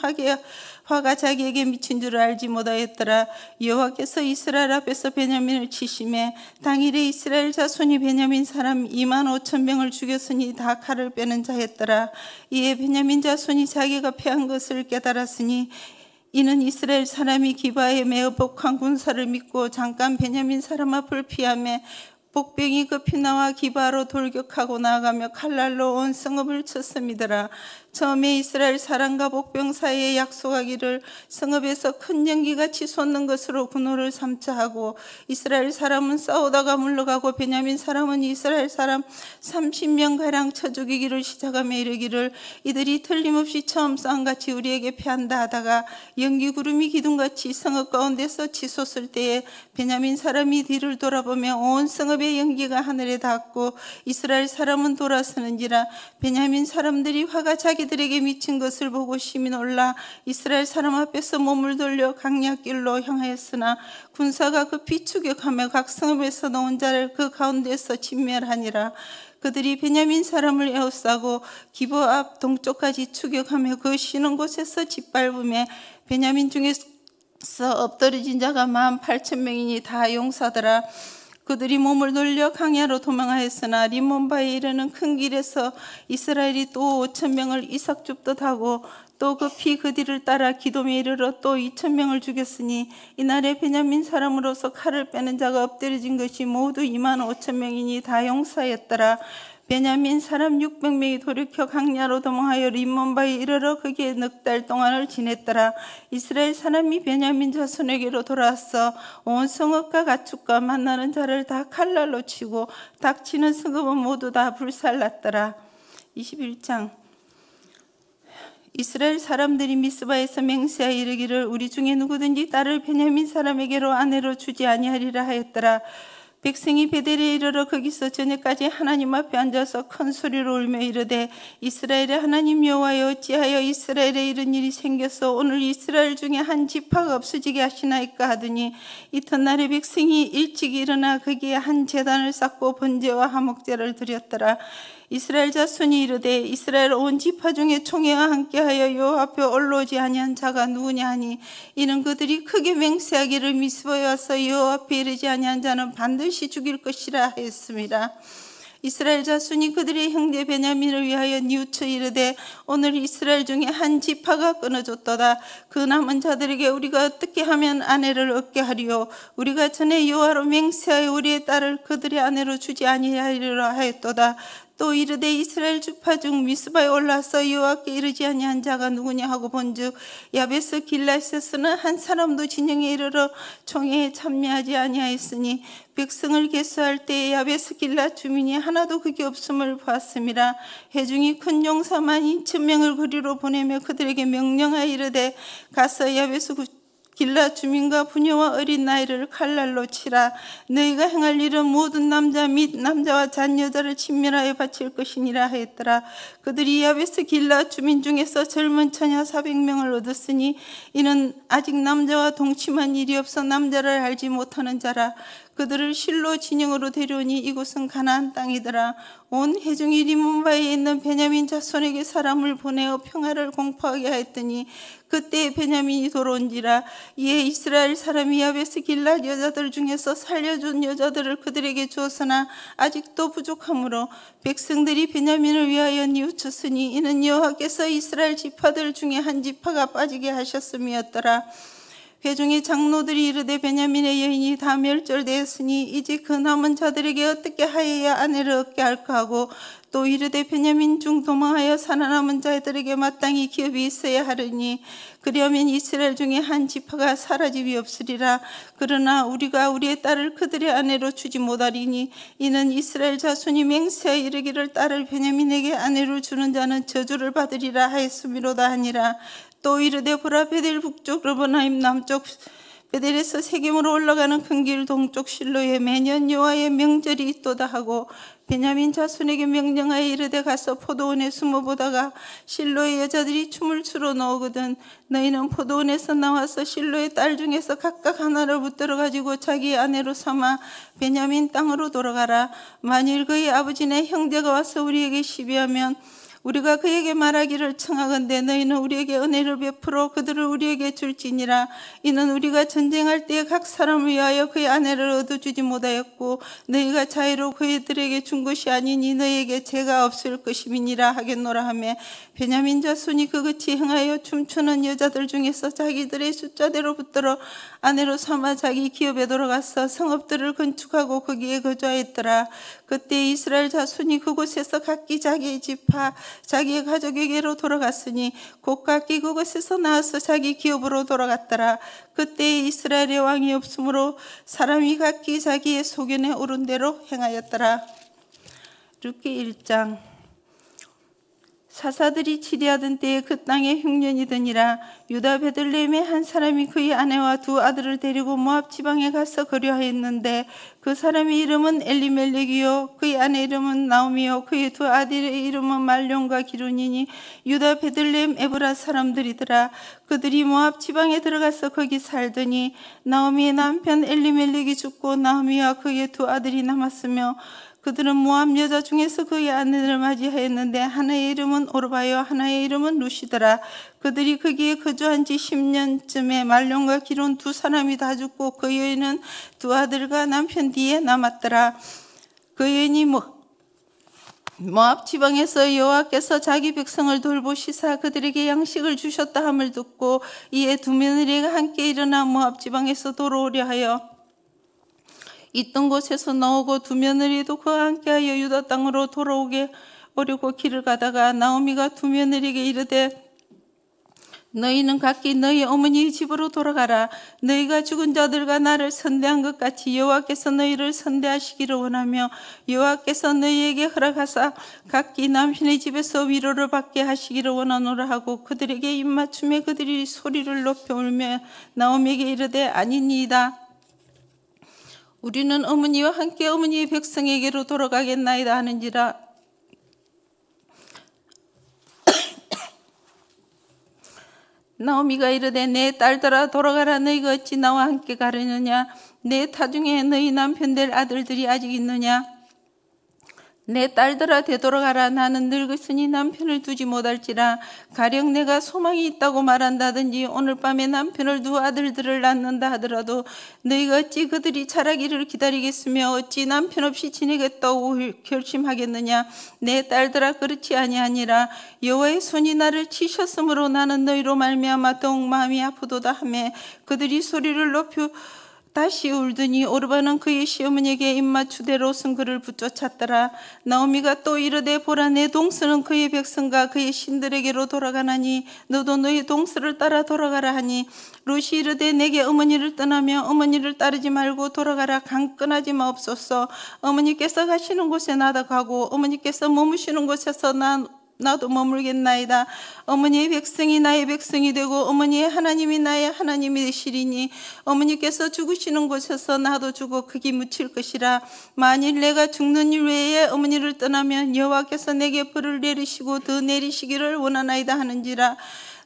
화가 자기에게 미친 줄 알지 못하였더라. 여호와께서 이스라엘 앞에서 베냐민을 치심에 당일에 이스라엘 자손이 베냐민 사람 25,000명을 죽였으니 다 칼을 빼는 자였더라. 이에 베냐민 자손이 자기가 패한 것을 깨달았으니 이는 이스라엘 사람이 기브아에 매어 복한 군사를 믿고 잠깐 베냐민 사람 앞을 피하며 복병이 급히 나와 기바로 돌격하고 나아가며 칼날로 온 성읍을 쳤음이더라. 처음에 이스라엘 사람과 복병 사이에 약속하기를 성읍에서 큰 연기같이 솟는 것으로 군호를 삼자 하고, 이스라엘 사람은 싸우다가 물러가고 베냐민 사람은 이스라엘 사람 30명가량 쳐 죽이기를 시작하며 이르기를 이들이 틀림없이 처음 싸움같이 우리에게 패한다 하다가 연기 구름이 기둥같이 성읍 가운데서 치솟을 때에 베냐민 사람이 뒤를 돌아보며 온 성읍의 연기가 하늘에 닿고 이스라엘 사람은 돌아서는지라. 베냐민 사람들이 화가 자기들에게 미친 것을 보고 심히 놀라 이스라엘 사람 앞에서 몸을 돌려 강약길로 향하였으나 군사가 급히 추격하며 각 성읍에서 나온 자를 그 가운데서 진멸하니라. 그들이 베냐민 사람을 에워싸고 기브 앞 동쪽까지 추격하며 그 쉬는 곳에서 짓밟으며 베냐민 중에서 엎드러진 자가 18,000명이니 다 용사더라. 그들이 몸을 돌려 강야로 도망하였으나 림몬바에 이르는 큰 길에서 이스라엘이 또 5,000명을 이삭 줍듯 하고 또 급히 그 뒤를 따라 기돔에 이르러 또 2,000명을 죽였으니 이날에 베냐민 사람으로서 칼을 빼는 자가 엎드려진 것이 모두 25,000명이니 다 용사였더라. 베냐민 사람 600명이 돌이켜 강야로 도망하여 림몬바에 이르러 거기에 넉 달 동안을 지냈더라. 이스라엘 사람이 베냐민 자손에게로 돌아와서 온 성읍과 가축과 만나는 자를 다 칼날로 치고 닥치는 성읍은 모두 다 불살랐더라. 21장. 이스라엘 사람들이 미스바에서 맹세하여 이르기를 우리 중에 누구든지 딸을 베냐민 사람에게로 아내로 주지 아니하리라 하였더라. 백성이 베델에 이르러 거기서 저녁까지 하나님 앞에 앉아서 큰 소리로 울며 이르되 이스라엘의 하나님 여호와여 어찌하여 이스라엘에 이런 일이 생겨서 오늘 이스라엘 중에 한 지파가 없어지게 하시나이까 하더니 이튿날에 백성이 일찍 일어나 거기에 한 제단을 쌓고 번제와 화목제를 드렸더라. 이스라엘 자손이 이르되 이스라엘 온 지파 중에 총회와 함께하여 여호와 앞에 올라오지 아니한 자가 누구냐 하니 이는 그들이 크게 맹세하기를 미스바에 와서 여호와 앞에 이르지 아니한 자는 반드시 죽일 것이라 하였습니다. 이스라엘 자손이 그들의 형제 베냐민을 위하여 뉘우쳐 이르되 오늘 이스라엘 중에 한 지파가 끊어졌도다. 그 남은 자들에게 우리가 어떻게 하면 아내를 얻게 하리요? 우리가 전에 여호와로 맹세하여 우리의 딸을 그들의 아내로 주지 아니하리라 하였도다. 또 이르되 이스라엘 주파 중 미스바에 올라서 여호와께 이르지 아니한 자가 누구냐 하고 본즉 야베스 길라앗에서는 한 사람도 진영에 이르러 총회에 참여하지 아니하였으니 백성을 계수할 때에 야베스 길라앗 주민이 하나도 그게 없음을 보았음이라. 회중이 큰 용사 12,000명을 그리로 보내며 그들에게 명령하여 이르되 가서 야베스 길라 주민과 부녀와 어린 나이를 칼날로 치라. 너희가 행할 일은 모든 남자 및 남자와 잔 여자를 진멸하여 바칠 것이니라 하였더라. 그들이 야베스 길라 주민 중에서 젊은 처녀 400명을 얻었으니 이는 아직 남자와 동침한 일이 없어 남자를 알지 못하는 자라. 그들을 실로 진영으로 데려오니 이곳은 가나안 땅이더라. 온 회중이 림몬바에 있는 베냐민 자손에게 사람을 보내어 평화를 공포하게 하였더니 그때 베냐민이 돌아온지라. 이에 이스라엘 사람이 야베스 길랏 여자들 중에서 살려준 여자들을 그들에게 주었으나 아직도 부족하므로 백성들이 베냐민을 위하여 뉘우쳤으니 이는 여호와께서 이스라엘 지파들 중에 한 지파가 빠지게 하셨음이었더라. 회중의 장로들이 이르되 베냐민의 여인이 다 멸절되었으니 이제 그 남은 자들에게 어떻게 하여야 아내를 얻게 할까 하고 또 이르되 베냐민 중 도망하여 살아남은 자들에게 마땅히 기업이 있어야 하리니 그리하면 이스라엘 중에 한 지파가 사라짐이 없으리라. 그러나 우리가 우리의 딸을 그들의 아내로 주지 못하리니 이는 이스라엘 자손이 맹세하여 이르기를 딸을 베냐민에게 아내로 주는 자는 저주를 받으리라 하였음이로다 하니라. 또 이르되 보라 베델 북쪽 르보나임 남쪽 베델에서 세겜으로 올라가는 큰 길 동쪽 실로에 매년 여호와의 명절이 있도다 하고 베냐민 자손에게 명령하여 이르되 가서 포도원에 숨어보다가 실로의 여자들이 춤을 추러 나오거든 너희는 포도원에서 나와서 실로의 딸 중에서 각각 하나를 붙들어 가지고 자기 아내로 삼아 베냐민 땅으로 돌아가라. 만일 그의 아버지네 형제가 와서 우리에게 시비하면 우리가 그에게 말하기를 청하건대 너희는 우리에게 은혜를 베풀어 그들을 우리에게 줄지니라. 이는 우리가 전쟁할 때에 각 사람을 위하여 그의 아내를 얻어주지 못하였고 너희가 자유로 그들에게 준 것이 아니니 너희에게 죄가 없을 것임이니라 하겠노라 하며 베냐민 자손이 그같이 행하여 춤추는 여자들 중에서 자기들의 숫자대로 붙들어 아내로 삼아 자기 기업에 돌아가서 성읍들을 건축하고 거기에 거주하였더라. 그때 이스라엘 자손이 그곳에서 각기 자기의 지파 자기의 가족에게로 돌아갔으니 곧 각기 그곳에서 나와서 자기 기업으로 돌아갔더라. 그때 이스라엘의 왕이 없으므로 사람이 각기 자기의 소견에 오른 대로 행하였더라. 룻기 1장. 사사들이 치리하던 때에 그 땅에 흉년이 드니라. 유다 베들레헴의 한 사람이 그의 아내와 두 아들을 데리고 모압 지방에 가서 거류하였는데 그 사람의 이름은 엘리멜렉이요 그의 아내 이름은 나오미요 그의 두 아들의 이름은 말론과 기룬이니 유다 베들레헴 에브라 사람들이더라. 그들이 모압 지방에 들어가서 거기 살더니 나오미의 남편 엘리멜렉이 죽고 나오미와 그의 두 아들이 남았으며 그들은 모압 여자 중에서 그의 아내를 맞이하였는데 하나의 이름은 오르바요 하나의 이름은 루시더라. 그들이 거기에 거주한 지 10년쯤에 말론과 기론 두 사람이 다 죽고 그 여인은 두 아들과 남편 뒤에 남았더라. 그 여인이 모압 지방에서 여호와께서 자기 백성을 돌보시사 그들에게 양식을 주셨다 함을 듣고 이에 두 며느리가 함께 일어나 모압 지방에서 돌아오려 하여 있던 곳에서 나오고 두 며느리도 그와 함께하여 유다 땅으로 돌아오게 오려고 길을 가다가 나오미가 두 며느리에게 이르되 너희는 각기 너희 어머니의 집으로 돌아가라. 너희가 죽은 자들과 나를 선대한 것 같이 여호와께서 너희를 선대하시기를 원하며 여호와께서 너희에게 허락하사 각기 남편의 집에서 위로를 받게 하시기를 원하노라 하고 그들에게 입맞춤에 그들이 소리를 높여 울며 나오미에게 이르되 아니니이다. 우리는 어머니와 함께 어머니의 백성에게로 돌아가겠나이다 하는지라. 나오미가 이르되 내 딸들아 돌아가라. 너희가 어찌 나와 함께 가려느냐. 내 타중에 너희 남편 될 아들들이 아직 있느냐. 내 딸들아 되돌아가라. 나는 늙었으니 남편을 두지 못할지라. 가령 내가 소망이 있다고 말한다든지 오늘 밤에 남편을 두 아들들을 낳는다 하더라도 너희가 어찌 그들이 자라기를 기다리겠으며 어찌 남편 없이 지내겠다고 결심하겠느냐. 내 딸들아 그렇지 아니하니라. 여호와의 손이 나를 치셨으므로 나는 너희로 말미암아 더욱 마음이 아프도다 하며 그들이 소리를 높여 다시 울더니 오르바는 그의 시어머니에게 입맞추대로선 그를 붙쫓았더라. 나오미가 또 이르되 보라 내 동서는 그의 백성과 그의 신들에게로 돌아가나니 너도 너의 동서를 따라 돌아가라 하니 룻이 이르되 내게 어머니를 떠나며 어머니를 따르지 말고 돌아가라. 강끈하지 마옵소서. 어머니께서 가시는 곳에 나도 가고 어머니께서 머무시는 곳에서 나도 머물겠나이다. 어머니의 백성이 나의 백성이 되고 어머니의 하나님이 나의 하나님이 되시리니 어머니께서 죽으시는 곳에서 나도 죽어 거기 묻힐 것이라. 만일 내가 죽는 일 외에 어머니를 떠나면 여호와께서 내게 벌을 내리시고 더 내리시기를 원하나이다 하는지라.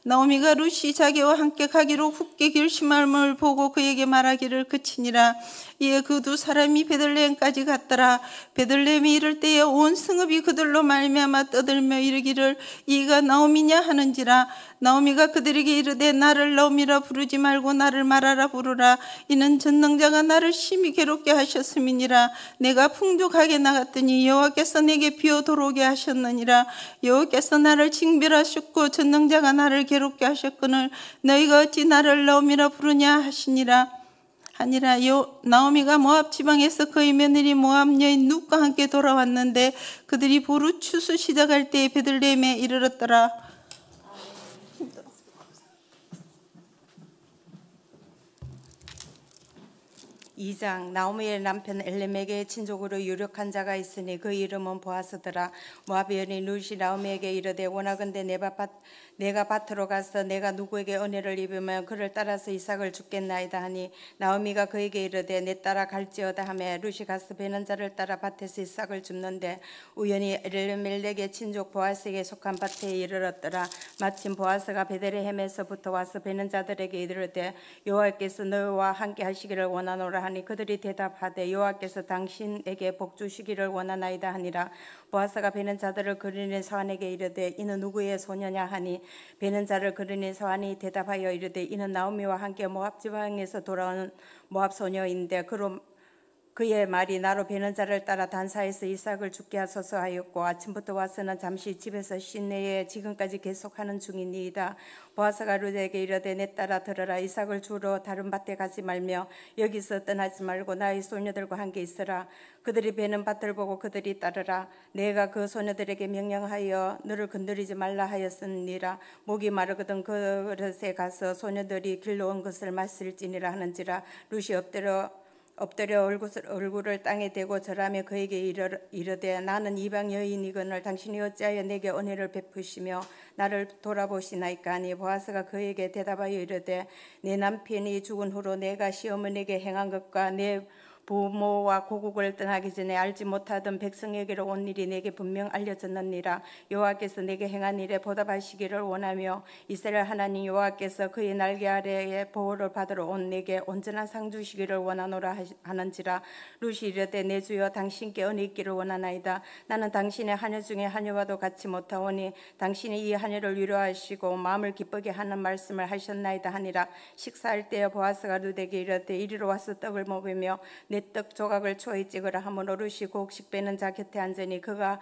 나오미가 룻이 자기와 함께 가기로 굳게 결심함을 보고 그에게 말하기를 그치니라. 이에 그 두 사람이 베들레헴까지 갔더라. 베들레헴이 이를 때에 온 성읍이 그들로 말미암아 떠들며 이르기를 이가 나오미냐 하는지라. 나오미가 그들에게 이르되 나를 나오미라 부르지 말고 나를 마라라 부르라. 이는 전능자가 나를 심히 괴롭게 하셨음이니라. 내가 풍족하게 나갔더니 여호와께서 내게 비어 돌아오게 하셨느니라. 여호와께서 나를 징벌하셨고 전능자가 나를 괴롭게 하셨거늘 너희가 어찌 나를 나오미라 부르냐 하시니라. 아니라 나오미가 모압 지방에서 그의 며느리 모압 여인 룻과 함께 돌아왔는데 그들이 보루 추수 시작할 때에 베들레헴에 이르렀더라. 2장. 나오미의 남편 엘레멕의 친족으로 유력한 자가 있으니 그 이름은 보아스더라. 모압 여인 룻이 나오미에게 이르되 원하건대 내가 밭으로 가서 내가 누구에게 은혜를 입으면 그를 따라서 이삭을 주겠나이다 하니 나오미가 그에게 이르되 내 따라 갈지어다 하며 룻이 가서 베는 자를 따라 밭에서 이삭을 줍는데 우연히 엘레멜렉의 친족 보아스에게 속한 밭에 이르렀더라. 마침 보아스가 베들레헴에서부터 와서 베는 자들에게 이르되 여호와께서 너희와 함께 하시기를 원하노라 하니 그들이 대답하되 여호와께서 당신에게 복 주시기를 원하나이다 하니라. 보아스가 베는 자들을 그르는 사환에게 이르되 이는 누구의 소녀냐 하니 베는 자를 그르는 사환이 대답하여 이르되 이는 나오미와 함께 모압 지방에서 돌아온 모압 소녀인데 그의 말이 나로 베는 자를 따라 단사에서 이삭을 죽게 하소서 하였고 아침부터 와서는 잠시 집에서 쉰내에 지금까지 계속하는 중이니이다. 보아스가 룻에게 이르되 내 딸아 들으라. 이삭을 주러 다른 밭에 가지 말며 여기서 떠나지 말고 나의 소녀들과 함께 있으라. 그들이 베는 밭을 보고 그들이 따르라. 내가 그 소녀들에게 명령하여 너를 건드리지 말라 하였으니라. 목이 마르거든 그릇에 가서 소녀들이 길러 온 것을 마실지니라 하는지라. 룻이 엎드려 얼굴을 땅에 대고 절하며 그에게 이르되 나는 이방 여인이거늘 당신이 어찌하여 내게 은혜를 베푸시며 나를 돌아보시나이까 하니 보아스가 그에게 대답하여 이르되 내 남편이 죽은 후로 내가 시어머니에게 행한 것과 내 부모와 고국을 떠나기 전에 알지 못하던 백성에게로 온 일이 내게 분명 알려졌느니라. 여호와께서 내게 행한 일에 보답하시기를 원하며 이스라엘 하나님 여호와께서 그의 날개 아래에 보호를 받으러 온 내게 온전한 상 주시기를 원하노라 하는지라. 룻이 이르되 내 주여 당신께 은혜 있기를 원하나이다. 나는 당신의 하녀 중에 하녀와도 같이 못하오니 당신이 이 하녀를 위로하시고 마음을 기쁘게 하는 말씀을 하셨나이다 하니라. 식사할 때에 보아스가 룻에게 이르되 이리로 와서 떡을 먹으며 내 떡 조각을 초에 찍으라 하므로 룻이 곡식 빼는 자 곁에 앉으니 그가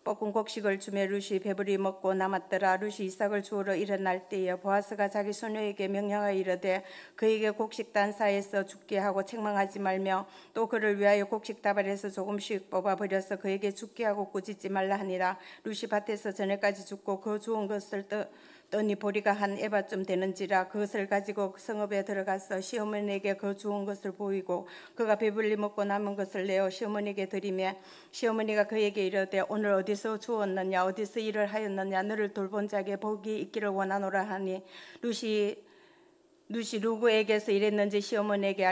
볶은 곡식을 주며 룻이 배불리 먹고 남았더라. 룻이 이삭을 주우러 일어날 때에 보아스가 자기 소녀에게 명령하여 이르되 그에게 곡식 단사에서 죽게 하고 책망하지 말며 또 그를 위하여 곡식 다발에서 조금씩 뽑아 버려서 그에게 죽게 하고 꾸짖지 말라 하니라. 룻이 밭에서 저녁까지 죽고 그 주운 것을 떠니 보리가 한 에바쯤 되는지라. 그것을 가지고 성읍에 들어가서 시어머니에게 그 주운 것을 보이고 그가 배불리 먹고 남은 것을 내어 시어머니에게 드리며 시어머니가 그에게 이르되 오늘 어디서 주웠느냐 어디서 일을 하였느냐 너를 돌본 자에게 복이 있기를 원하노라 하니 룻이 누구에게서 일했는지 시어머니에게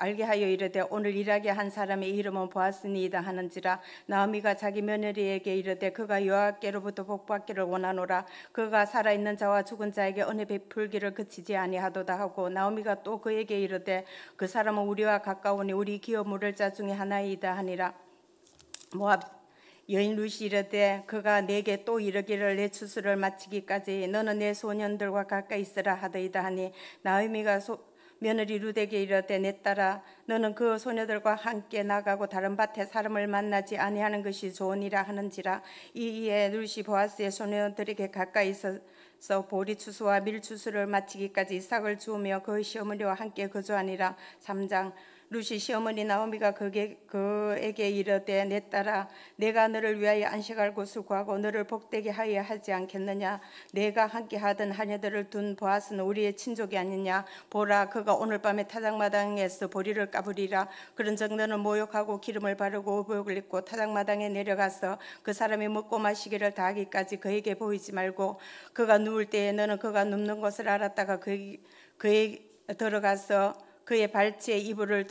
알게 하여 이르되 오늘 일하게 한 사람의 이름은 보아스니이다 하는지라. 나오미가 자기 며느리에게 이르되 그가 여호와께로부터 복받기를 원하노라. 그가 살아있는 자와 죽은 자에게 은혜 베풀기를 그치지 아니하도다 하고 나오미가 또 그에게 이르되 그 사람은 우리와 가까우니 우리 기어 물을 자 중에 하나이다 하니라. 모압 여인 룻이 이르되 그가 내게 또 이르기를 내 추수를 마치기까지 너는 내 소년들과 가까이 있으라 하더이다 하니 나오미가 며느리 룻에게 이르되 내 딸아 너는 그 소녀들과 함께 나가고 다른 밭에 사람을 만나지 아니하는 것이 좋으니라 하는지라. 이에 룻이 보아스의 소녀들에게 가까이 있어서 보리 추수와 밀 추수를 마치기까지 이삭을 주우며 그 시어머니와 함께 거주하니라. 3장 룻이 시어머니 나오미가 그에게 이르되 내 딸아 내가 너를 위하여 안식할 곳을 구하고 너를 복되게 하여 하지 않겠느냐. 내가 함께 하던 하녀들을 둔 보아스는 우리의 친족이 아니냐. 보라 그가 오늘 밤에 타작마당에서 보리를 까부리라. 그런즉 너는 모욕하고 기름을 바르고 의복을 입고 타작마당에 내려가서 그 사람이 먹고 마시기를 다하기까지 그에게 보이지 말고 그가 누울 때에 너는 그가 눕는 것을 알았다가 그에 들어가서 그의 발치에 이불을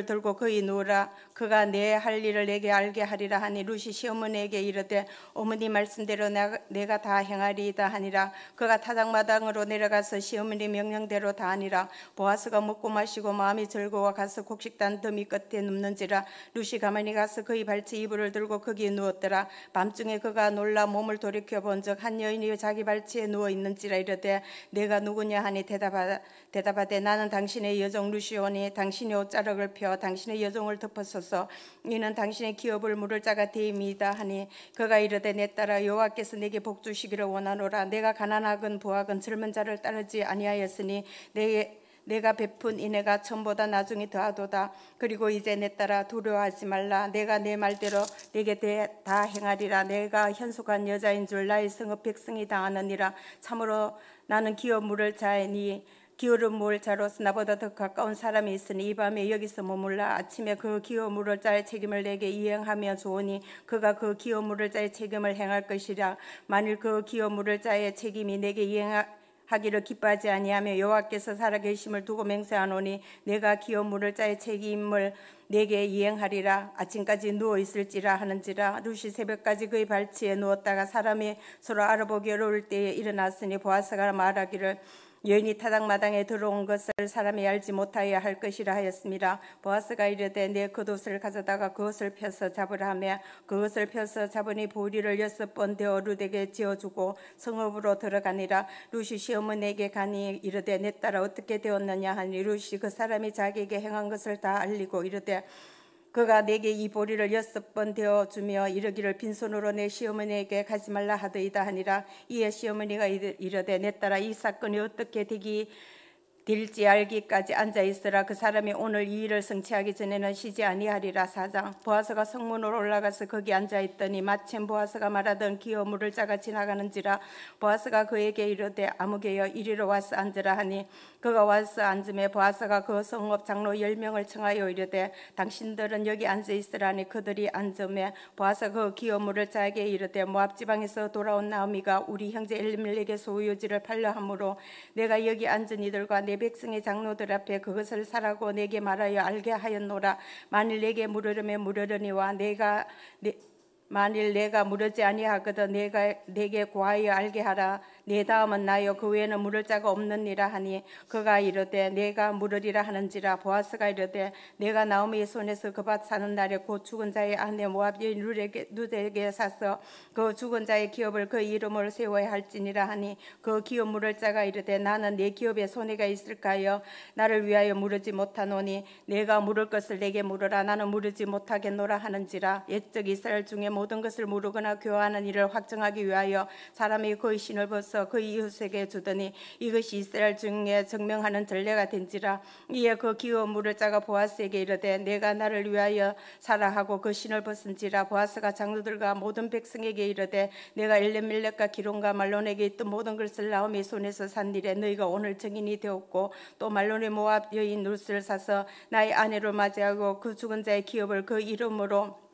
들고 그의 누우라. 그가 내 할 일을 내게 알게 하리라 하니 룻이 시어머니에게 이르되 어머니 말씀대로 내가 다 행하리이다 하니라. 그가 타작마당으로 내려가서 시어머니 명령대로 다 하니라. 보아스가 먹고 마시고 마음이 즐거워 가서 곡식단 더미 끝에 눕는지라. 룻이 가만히 가서 그의 발치 이불을 들고 거기에 누웠더라. 밤중에 그가 놀라 몸을 돌이켜 본즉 한 여인이 자기 발치에 누워 있는지라. 이르되 내가 누구냐 하니 대답하되 나는 당신의 여종 룻이오니 당신이 옷자락을 펴 당신의 여종을 덮어소서. 이는 당신의 기업을 물을 자가 되임이다 하니 그가 이르되 내 딸아 여호와께서 내게 복 주시기를 원하노라. 내가 가난하건 부하건 젊은 자를 따르지 아니하였으니 내가 베푼 인애가 전보다 나중에 더하도다. 그리고 이제 내 딸아 두려워하지 말라. 내가 내 말대로 내게 다 행하리라. 내가 현숙한 여자인 줄 나의 성읍 백성이 다 아느니라. 참으로 나는 기업 물을 자이니 기울음 모을 자로서 나보다 더 가까운 사람이 있으니 이 밤에 여기서 머물라. 아침에 그 기어 물을 자의 책임을 내게 이행하며 좋으니 그가 그 기어 물을 자의 책임을 행할 것이라. 만일 그 기어 물을 자의 책임이 내게 이행하기를 기뻐하지 아니하며 여호와께서 살아계심을 두고 맹세하노니 내가 기어 물을 자의 책임을 내게 이행하리라. 아침까지 누워 있을지라 하는지라. 룻이 새벽까지 그의 발치에 누웠다가 사람이 서로 알아보기 어려울 때에 일어났으니 보아스가 말하기를 여인이 타작마당에 들어온 것을 사람이 알지 못하여 할 것이라 하였습니다. 보아스가 이르되 내 겉옷을 가져다가 그것을 펴서 잡으라 하며 그것을 펴서 잡으니 보리를 6번 되어 룻에게 지어주고 성읍으로 들어가니라. 룻이 시어머니에게 가니 이르되 내 딸아 어떻게 되었느냐 하니 룻이 그 사람이 자기에게 행한 것을 다 알리고 이르되 그가 내게 이 보리를 6번 되어주며 이르기를 빈손으로 내 시어머니에게 가지 말라 하더이다 하니라. 이에 시어머니가 이르되 내 딸아 이 사건이 어떻게 될지 알기까지 앉아있으라. 그 사람이 오늘 이 일을 성취하기 전에는 쉬지 아니하리라. 4장. 보아스가 성문으로 올라가서 거기 앉아있더니 마침 보아스가 말하던 기어 물을 자가 지나가는지라. 보아스가 그에게 이르되 아무개여 이리로 와서 앉으라 하니 그가 와서 앉음에 보아스가 그 성읍 장로 10명을 청하여 이르되 당신들은 여기 앉아있으라니 그들이 앉음에 보아스가 그 기어 물을 자에게 이르되 모압 지방에서 돌아온 나오미가 우리 형제 엘리멜렉의 소유지를 팔려 함으로 내가 여기 앉은 이들과 내 백성의 장로들 앞에 그것을 사라고 내게 말하여 알게 하였노라. 만일 내게 물으려면 물으려니와 만일 내가 물으지 아니하거든 내게 고하여 알게 하라. 내 다음은 나요 그 외에는 물을 자가 없느니라 하니 그가 이르되 내가 물으리라 하는지라. 보아스가 이르되 내가 나오미의 손에서 그 밭 사는 날에 곧 죽은 자의 아내 모압 여인 룻에게 사서 그 죽은 자의 기업을 그 이름으로 세워야 할지니라 하니 그 기업 물을 자가 이르되 나는 내 기업에 손해가 있을까요? 나를 위하여 물으지 못하노니 내가 물을 것을 내게 물으라. 나는 물으지 못하겠노라 하는지라. 옛적 이스라엘 중에 모든 것을 물으거나 교환하는 일을 확정하기 위하여 사람이 그의 신을 벗어 그 이웃에게 주더니 이것이 이스라엘 중에 증명하는 전례가 된지라. 이에 그 기업 물을 자가 보아스에게 이르되 내가 나를 위하여 사라 하고 그 신을 벗은지라. 보아스가 장로들과 모든 백성에게 이르되 내가 엘레멜렉과 기론과 말론에게 있던 모든 것을 나오미 손에서 산 일에 너희가 오늘 증인이 되었고 또 말론의 모압 여인 룻을 사서 나의 아내로 맞이하고 그 죽은 자의 기업을 그 이름으로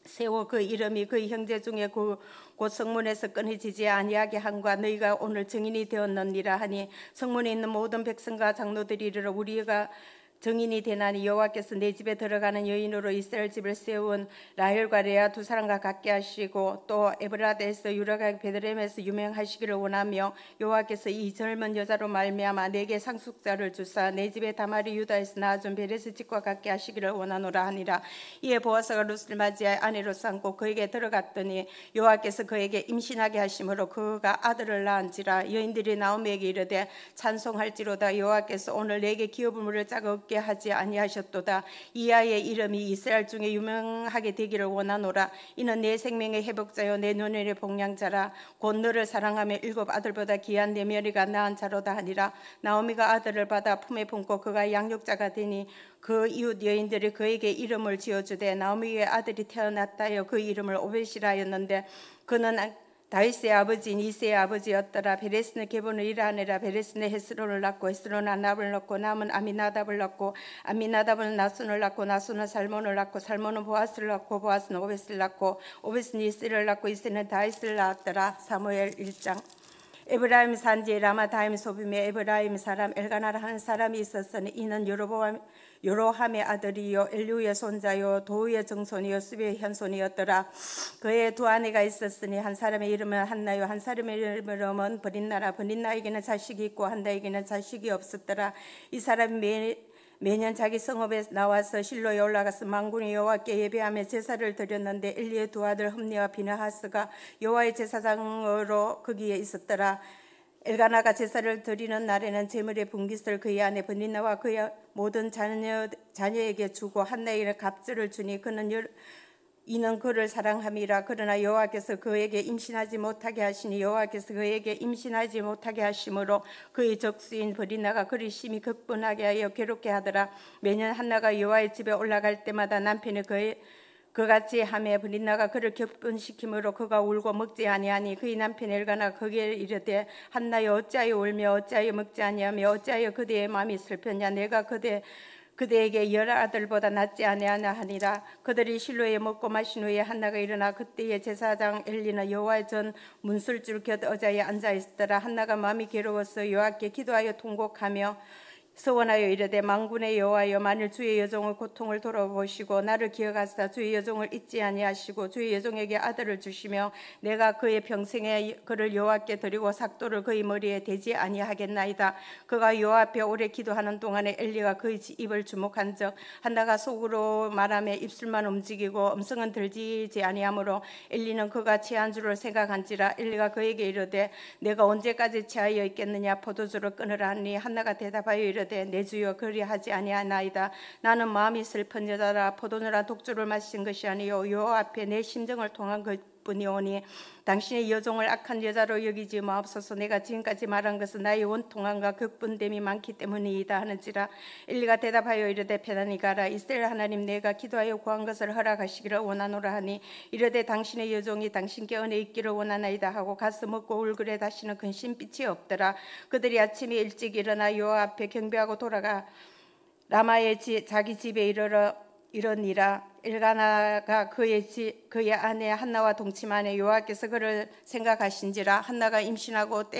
세워 그 이름이 그 형제 중에 곧 성문에서 끊어지지 아니하게 한과 너희가 오늘 증인이 되었느니라 하니 성문에 있는 모든 백성과 장로들이 이르러 우리가 증인이 되나니 여호와께서 내 집에 들어가는 여인으로 이스라엘 집을 세운 라헬과 레아 두 사람과 같게 하시고 또 에브라데에서 유라가 베들레헴에서 유명하시기를 원하며 여호와께서 이 젊은 여자로 말미암아 내게 상속자를 주사 내 집에 다말이 유다에서 낳아준 베레스 집과 같게 하시기를 원하노라 하니라. 이에 보아스가 룻을 맞이하여 아내로 삼고 그에게 들어갔더니 여호와께서 그에게 임신하게 하심으로 그가 아들을 낳은지라. 여인들이 나오미에게 이르되 찬송할지로다. 여호와께서 오늘 내게 기업을 물을 자가 없게 하지 아니하셨도다. 이 아이의 이름이 이스라엘 중에 유명하게 되기를 원하노라. 이는 내 생명의 회복자요 내 눈의 복량자라. 곧 너를 사랑하며 7 아들보다 귀한 내 며느리가 낳은 자로다 하니라. 나오미가 아들을 받아 품에 품고 그가 양육자가 되니 그 이웃 여인들이 그에게 이름을 지어주되 나오미의 아들이 태어났다여 그 이름을 오벳이라 하였는데 그는 다윗의 아버지인 이새의 아버지였더라. 베레스는 게본을 일하느라 베레스는 헤스론을 낳고 헤스론은 아납을 낳고 남은 아미나답을 낳고 아미나답은 나손을 낳고 나손은 살몬을 낳고 살몬은 보아스를 낳고 보아스는 오벳을 낳고 오벳은 이새를 낳고 이새는 다윗을 낳았더라. 사무엘 1장. 에브라임 산지에 라마다임 소빔에 에브라임 사람 엘가나라 하는 사람이 있었으니 이는 요로함의 아들이요 엘류의 손자요 도우의 정손이요 수비의 현손이었더라. 그의 두 아내가 있었으니 한 사람의 이름은 한나요 한 사람의 이름은 브린나라. 브린나에게는 자식이 있고 한나에게는 자식이 없었더라. 이 사람이 매년 자기 성읍에 나와서 실로에 올라가서 만군의 여호와께 예배하며 제사를 드렸는데 엘리의 두 아들 흠니와 비느하스가 여호와의 제사장으로 거기에 있었더라. 엘가나가 제사를 드리는 날에는 제물의 분깃을 그의 아내 브린나와 그의 모든 자녀에게 주고 한나에게는 갑절을 주니 이는 그를 사랑함이라. 그러나 여호와께서 그에게 임신하지 못하게 하시니 여호와께서 그에게 임신하지 못하게 하심으로 그의 적수인 브린나가 그를 심히 극분하게 하여 괴롭게 하더라. 매년 한나가 여호와의 집에 올라갈 때마다 남편이 그같이 하며 브린나가 그를 격분시키므로 그가 울고 먹지 아니하니 그의 남편 엘가나가 거기에 이르되 한나여 어찌하여 울며 어찌하여 먹지 아니하며 어찌하여 그대의 마음이 슬펐냐. 내가 그대에게 10 아들보다 낫지 아니하나 하니라. 그들이 실로에 먹고 마신 후에 한나가 일어나 그때의 제사장 엘리는 여호와의 전 문술줄 곁 의자에 앉아 있었더라. 한나가 마음이 괴로워서 여호와께 기도하여 통곡하며 서원하여 이르되 만군의 여호와여 만일 주의 여종의 고통을 돌아보시고 나를 기억하사 주의 여종을 잊지 아니하시고 주의 여종에게 아들을 주시며 내가 그의 평생에 그를 여호와께 드리고 삭도를 그의 머리에 대지 아니하겠나이다. 그가 여호와 앞에 오래 기도하는 동안에 엘리가 그의 입을 주목한즉 한나가 속으로 말하며 입술만 움직이고 음성은 들리지 아니하므로 엘리는 그가 취한 줄을 생각한지라. 엘리가 그에게 이르되 내가 언제까지 취하여 있겠느냐 포도주를 끊으라 하니 한나가 대답하여 이르되 내 주여 그리하지 아니하나이다. 나는 마음이 슬픈 여자라 포도주라 독주를 마신 것이 아니요 여호와 앞에 내 심정을 통한 것뿐이오니 당신의 여종을 악한 여자로 여기지 마옵소서. 내가 지금까지 말한 것은 나의 원통함과 극분됨이 많기 때문이다 하는지라. 엘리가 대답하여 이르되 편안히 가라. 이스라엘 하나님 내가 기도하여 구한 것을 허락하시기를 원하노라 하니 이르되 당신의 여종이 당신께 은혜 있기를 원하나이다 하고 가서 먹고 울그레 다시는 근심빛이 없더라. 그들이 아침에 일찍 일어나 여호와 앞에 경배하고 돌아가 라마의 자기 집에 이르니라. 엘가나가 그의 아내 한나와 동침하니 여호와께서 그를 생각하신지라. 한나가 임신하고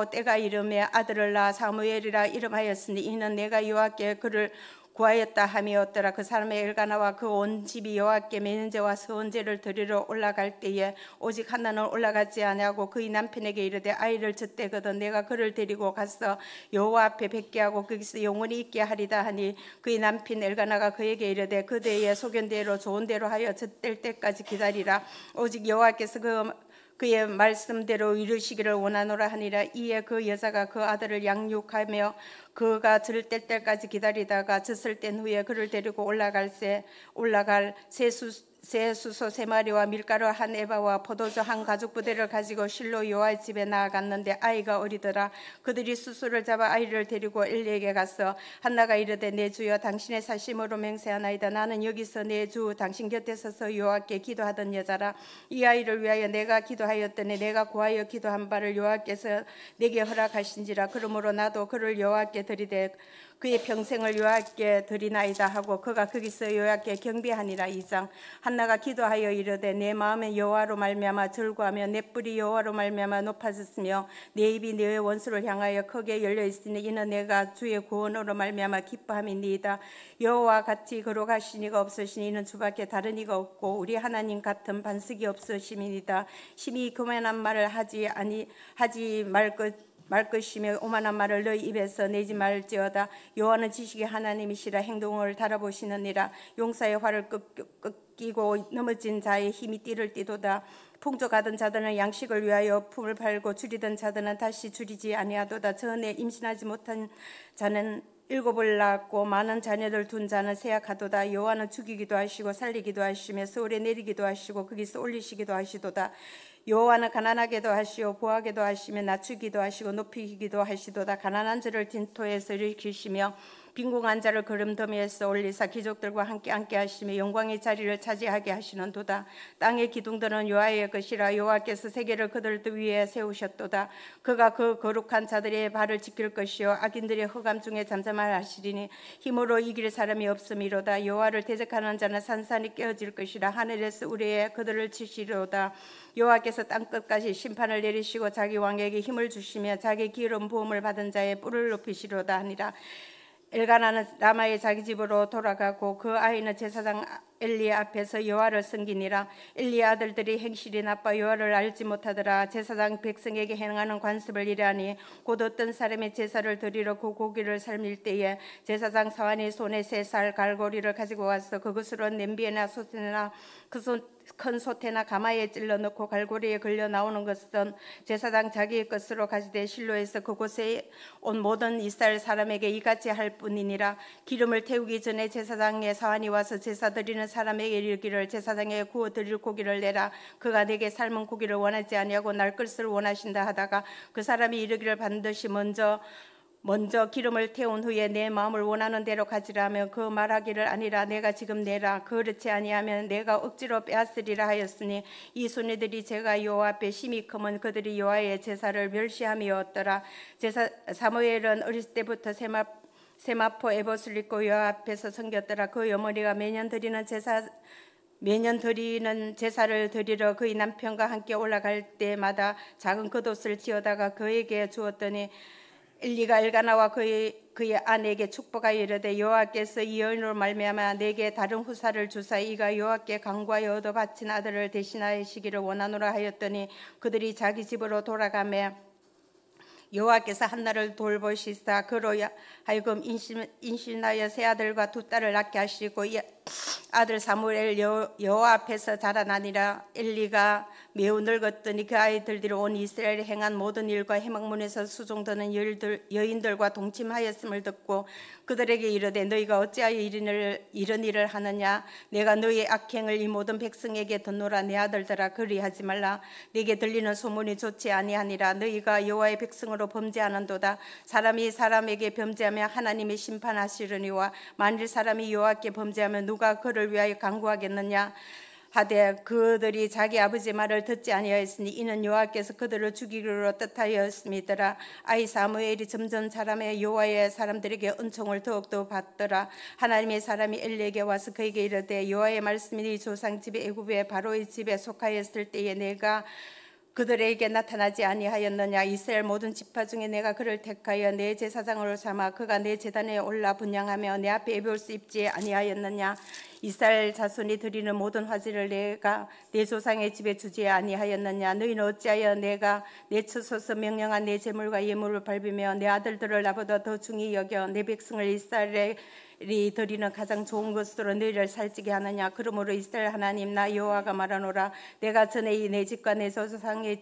때가 이름에 아들을 낳아 사무엘이라 이름하였으니 이는 내가 여호와께 그를 구하였다 함이었더라. 그 사람의 엘가나와 그 온 집이 여호와께 매년제와 서원제를 드리러 올라갈 때에 오직 한나는 올라가지 아니하고 그의 남편에게 이르되 아이를 젖대거든 내가 그를 데리고 가서 여호와 앞에 뵙게 하고 거기서 영원히 있게 하리다 하니 그의 남편 엘가나가 그에게 이르되 그대의 소견대로 좋은 대로 하여 젖댈 때까지 기다리라. 오직 여호와께서 그의 말씀대로 이루시기를 원하노라 하니라. 이에 그 여자가 그 아들을 양육하며 그가 젖을 때까지 기다리다가 젖을 뗀 후에 그를 데리고 올라갈 새 수소 3마리와 밀가루 1에바와 포도주 1가죽 부대를 가지고 실로 여호와의 집에 나아갔는데 아이가 어리더라. 그들이 수소를 잡아 아이를 데리고 엘리에게 갔어. 한나가 이르되 내 주여 당신의 사심으로 맹세하나이다. 나는 여기서 내 주 당신 곁에 서서 여호와께 기도하던 여자라. 이 아이를 위하여 내가 기도하였더니 내가 구하여 기도한 바를 여호와께서 내게 허락하신지라. 그러므로 나도 그를 여호와께 드리되 그의 평생을 여호와께 드리나이다 하고 그가 거기서 여호와께 경배하니라. 2장. 한나가 기도하여 이르되 내 마음에 여호와로 말미암아 절구하며 내 뿔이 여호와로 말미암아 높아졌으며 내 입이 내 원수를 향하여 크게 열려 있으니 이는 내가 주의 구원으로 말미암아 기뻐함이니이다. 여호와 같이 거룩하신 이가 없으시니 이는 주밖에 다른 이가 없고 우리 하나님 같은 반석이 없으심이니이다. 심히 교만한 말을 하지 말 것이며 오만한 말을 너희 입에서 내지 말지어다. 여호와는 지식의 하나님이시라 행동을 달아보시느니라. 용사의 활을 꺾이고 넘어진 자의 힘이 띠를 띠도다. 풍족하던 자들은 양식을 위하여 품을 팔고 줄이던 자들은 다시 줄이지 아니하도다. 전에 임신하지 못한 자는 7을 낳았고 많은 자녀들 둔 자는 세약하도다. 여호와는 죽이기도 하시고 살리기도 하시며 서울에 내리기도 하시고 거기서 올리시기도 하시도다. 여호와는 가난하게도 하시오 부하게도 하시며 낮추기도 하시고 높이기도 하시도다. 가난한 자를 딘토에서 일으키시며 빈궁한 자를 거름더미에서 올리사 귀족들과 함께 앉게 하시며 영광의 자리를 차지하게 하시는도다. 땅의 기둥들은 여호와의 것이라. 여호와께서 세계를 그들 위에 세우셨도다. 그가 그 거룩한 자들의 발을 지킬 것이요 악인들의 허감 중에 잠잠하라 하시리니 힘으로 이길 사람이 없음이로다. 여호와를 대적하는 자는 산산이 깨어질 것이라. 하늘에서 우리의 그들을 치시리로다. 여호와께서 땅끝까지 심판을 내리시고 자기 왕에게 힘을 주시며 자기 기름 부음을 받은 자의 뿔을 높이시리로다 하니라. 엘가나는 라마의 자기 집으로 돌아가고 그 아이는 제사장 엘리 앞에서 여호와를 섬기니라. 엘리의 아들들이 행실이 나빠 여호와를 알지 못하더라. 제사장 백성에게 행하는 관습을 이래하니 곧 어떤 사람의 제사를 드리러 그 고기를 삶을 때에 제사장 사환이 손에 3살 갈고리를 가지고 와서 그것으로 냄비에나 솥에나 큰 솥에나 가마에 찔러 넣고 갈고리에 걸려 나오는 것은 제사장 자기의 것으로 가지되 실로에서 그곳에 온 모든 이스라엘 사람에게 이같이 할 뿐이니라. 기름을 태우기 전에 제사장의 사환이 와서 제사 드리는 사람에게 이르기를 제사장에 구워 드릴 고기를 내라. 그가 내게 삶은 고기를 원하지 아니하고 날 것을 원하신다 하다가 그 사람이 이르기를 반드시 먼저 기름을 태운 후에 내 마음을 원하는 대로 가지라 하며 그 말하기를 아니라 내가 지금 내라. 그렇지 아니하면 내가 억지로 빼앗으리라 하였으니 이 손해들이 제가 여호와 앞에 심히 크면 그들이 여호와의 제사를 멸시함이었더라. 사무엘은 어렸을 때부터 세마포 에봇을 입고 여호와 앞에서 섬겼더라. 그 어머니가 매년 드리는 제사를 드리러 그의 남편과 함께 올라갈 때마다 작은 겉옷을 지어다가 그에게 주었더니 엘리가 엘가나와 그의 그의 아내에게 축복하여 이르되 여호와께서 이 여인으로 말미암아 내게 다른 후사를 주사 이가 여호와께 간구하여 얻어 바친 아들을 대신하시기를 원하노라 하였더니 그들이 자기 집으로 돌아가매 여호와께서 한나를 돌보시사 그로 하여금 임신하여 세 아들과 두 딸을 낳게 하시고 이 아들 사무엘 여호와 앞에서 자라나니라. 엘리가 매우 늙었더니 그 아이들이 온 이스라엘에 행한 모든 일과 해막문에서 수종드는 여인들과 동침하였음을 듣고 그들에게 이르되 너희가 어찌하여 이런 일을 하느냐. 내가 너희의 악행을 이 모든 백성에게 듣노라. 내 아들들아 그리하지 말라. 네게 들리는 소문이 좋지 아니하니라. 너희가 여호와의 백성으로 범죄하는도다. 사람이 사람에게 범죄하며 하나님이 심판하시려니와 만일 사람이 여호와께 범죄하면 누가 그를 위하여 간구하겠느냐 하되 그들이 자기 아버지 말을 듣지 아니하였으니 이는 여호와께서 그들을 죽이기로 뜻하였음이더라. 아이 사무엘이 점점 자라매 여호와의 사람들에게 은총을 더욱더 받더라. 하나님의 사람이 엘리에게 와서 그에게 이르되 여호와의 말씀이 네 조상 집에 애굽의 바로의 집에 속하였을 때에 내가 그들에게 나타나지 아니하였느냐. 이스라엘 모든 지파 중에 내가 그를 택하여 내 제사장으로 삼아 그가 내 제단에 올라 분향하며 내 앞에 예배를 입지 아니하였느냐. 이스라엘 자손이 드리는 모든 화제를 내가 내 조상의 집에 주지 아니하였느냐. 너희는 어찌하여 내가 내쳐서서 명령한 내 제물과 예물을 밟으며 내 아들들을 나보다 더 중히 여겨 내 백성을 이스라엘에 드리는 가장 좋은 것으로 너희를 살찌게 하느냐. 그러므로 이스라엘 하나님 나 여호와가 말하노라. 내가 전에 내 집과 내 조상의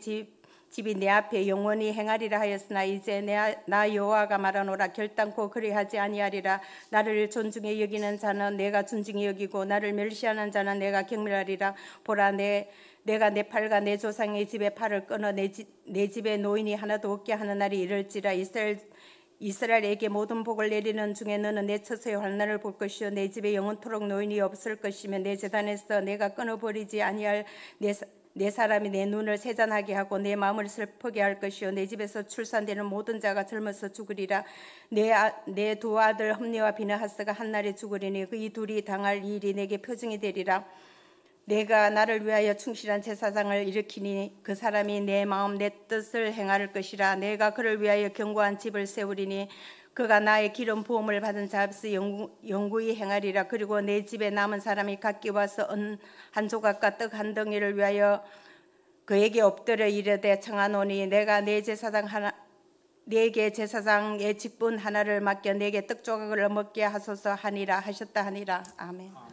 집이 내 앞에 영원히 행하리라 하였으나 이제 나 여호와가 말하노라. 결단코 그리하지 아니하리라. 나를 존중히 여기는 자는 내가 존중히 여기고 나를 멸시하는 자는 내가 경멸하리라. 보라 내가 내 팔과 내 조상의 집의 팔을 끊어 내 집에 노인이 하나도 없게 하는 날이 이를지라. 이스라엘에게 모든 복을 내리는 중에 너는 내 처소의 환난을 볼 것이요 내 집에 영원토록 노인이 없을 것이며 내 제단에서 내가 끊어버리지 아니할 내 사람이 내 눈을 세잔하게 하고 내 마음을 슬프게 할 것이요 내 집에서 출산되는 모든 자가 젊어서 죽으리라. 내 두 아들 홈니와 비느하스가 한날에 죽으리니 그 이 둘이 당할 일이 내게 표징이 되리라. 내가 나를 위하여 충실한 제사장을 일으키니 그 사람이 내 마음 내 뜻을 행할 것이라. 내가 그를 위하여 견고한 집을 세우리니 그가 나의 기름 부음을 받은 자 앞에서 영구히 행하리라. 그리고 내 집에 남은 사람이 각기 와서 은 한 조각과 떡 한 덩이를 위하여 그에게 엎드려 이르되 청하노니 내가 내게 제사장의 직분 하나를 맡겨 내게 떡 조각을 먹게 하소서 하니라 하셨다 하니라. 아멘.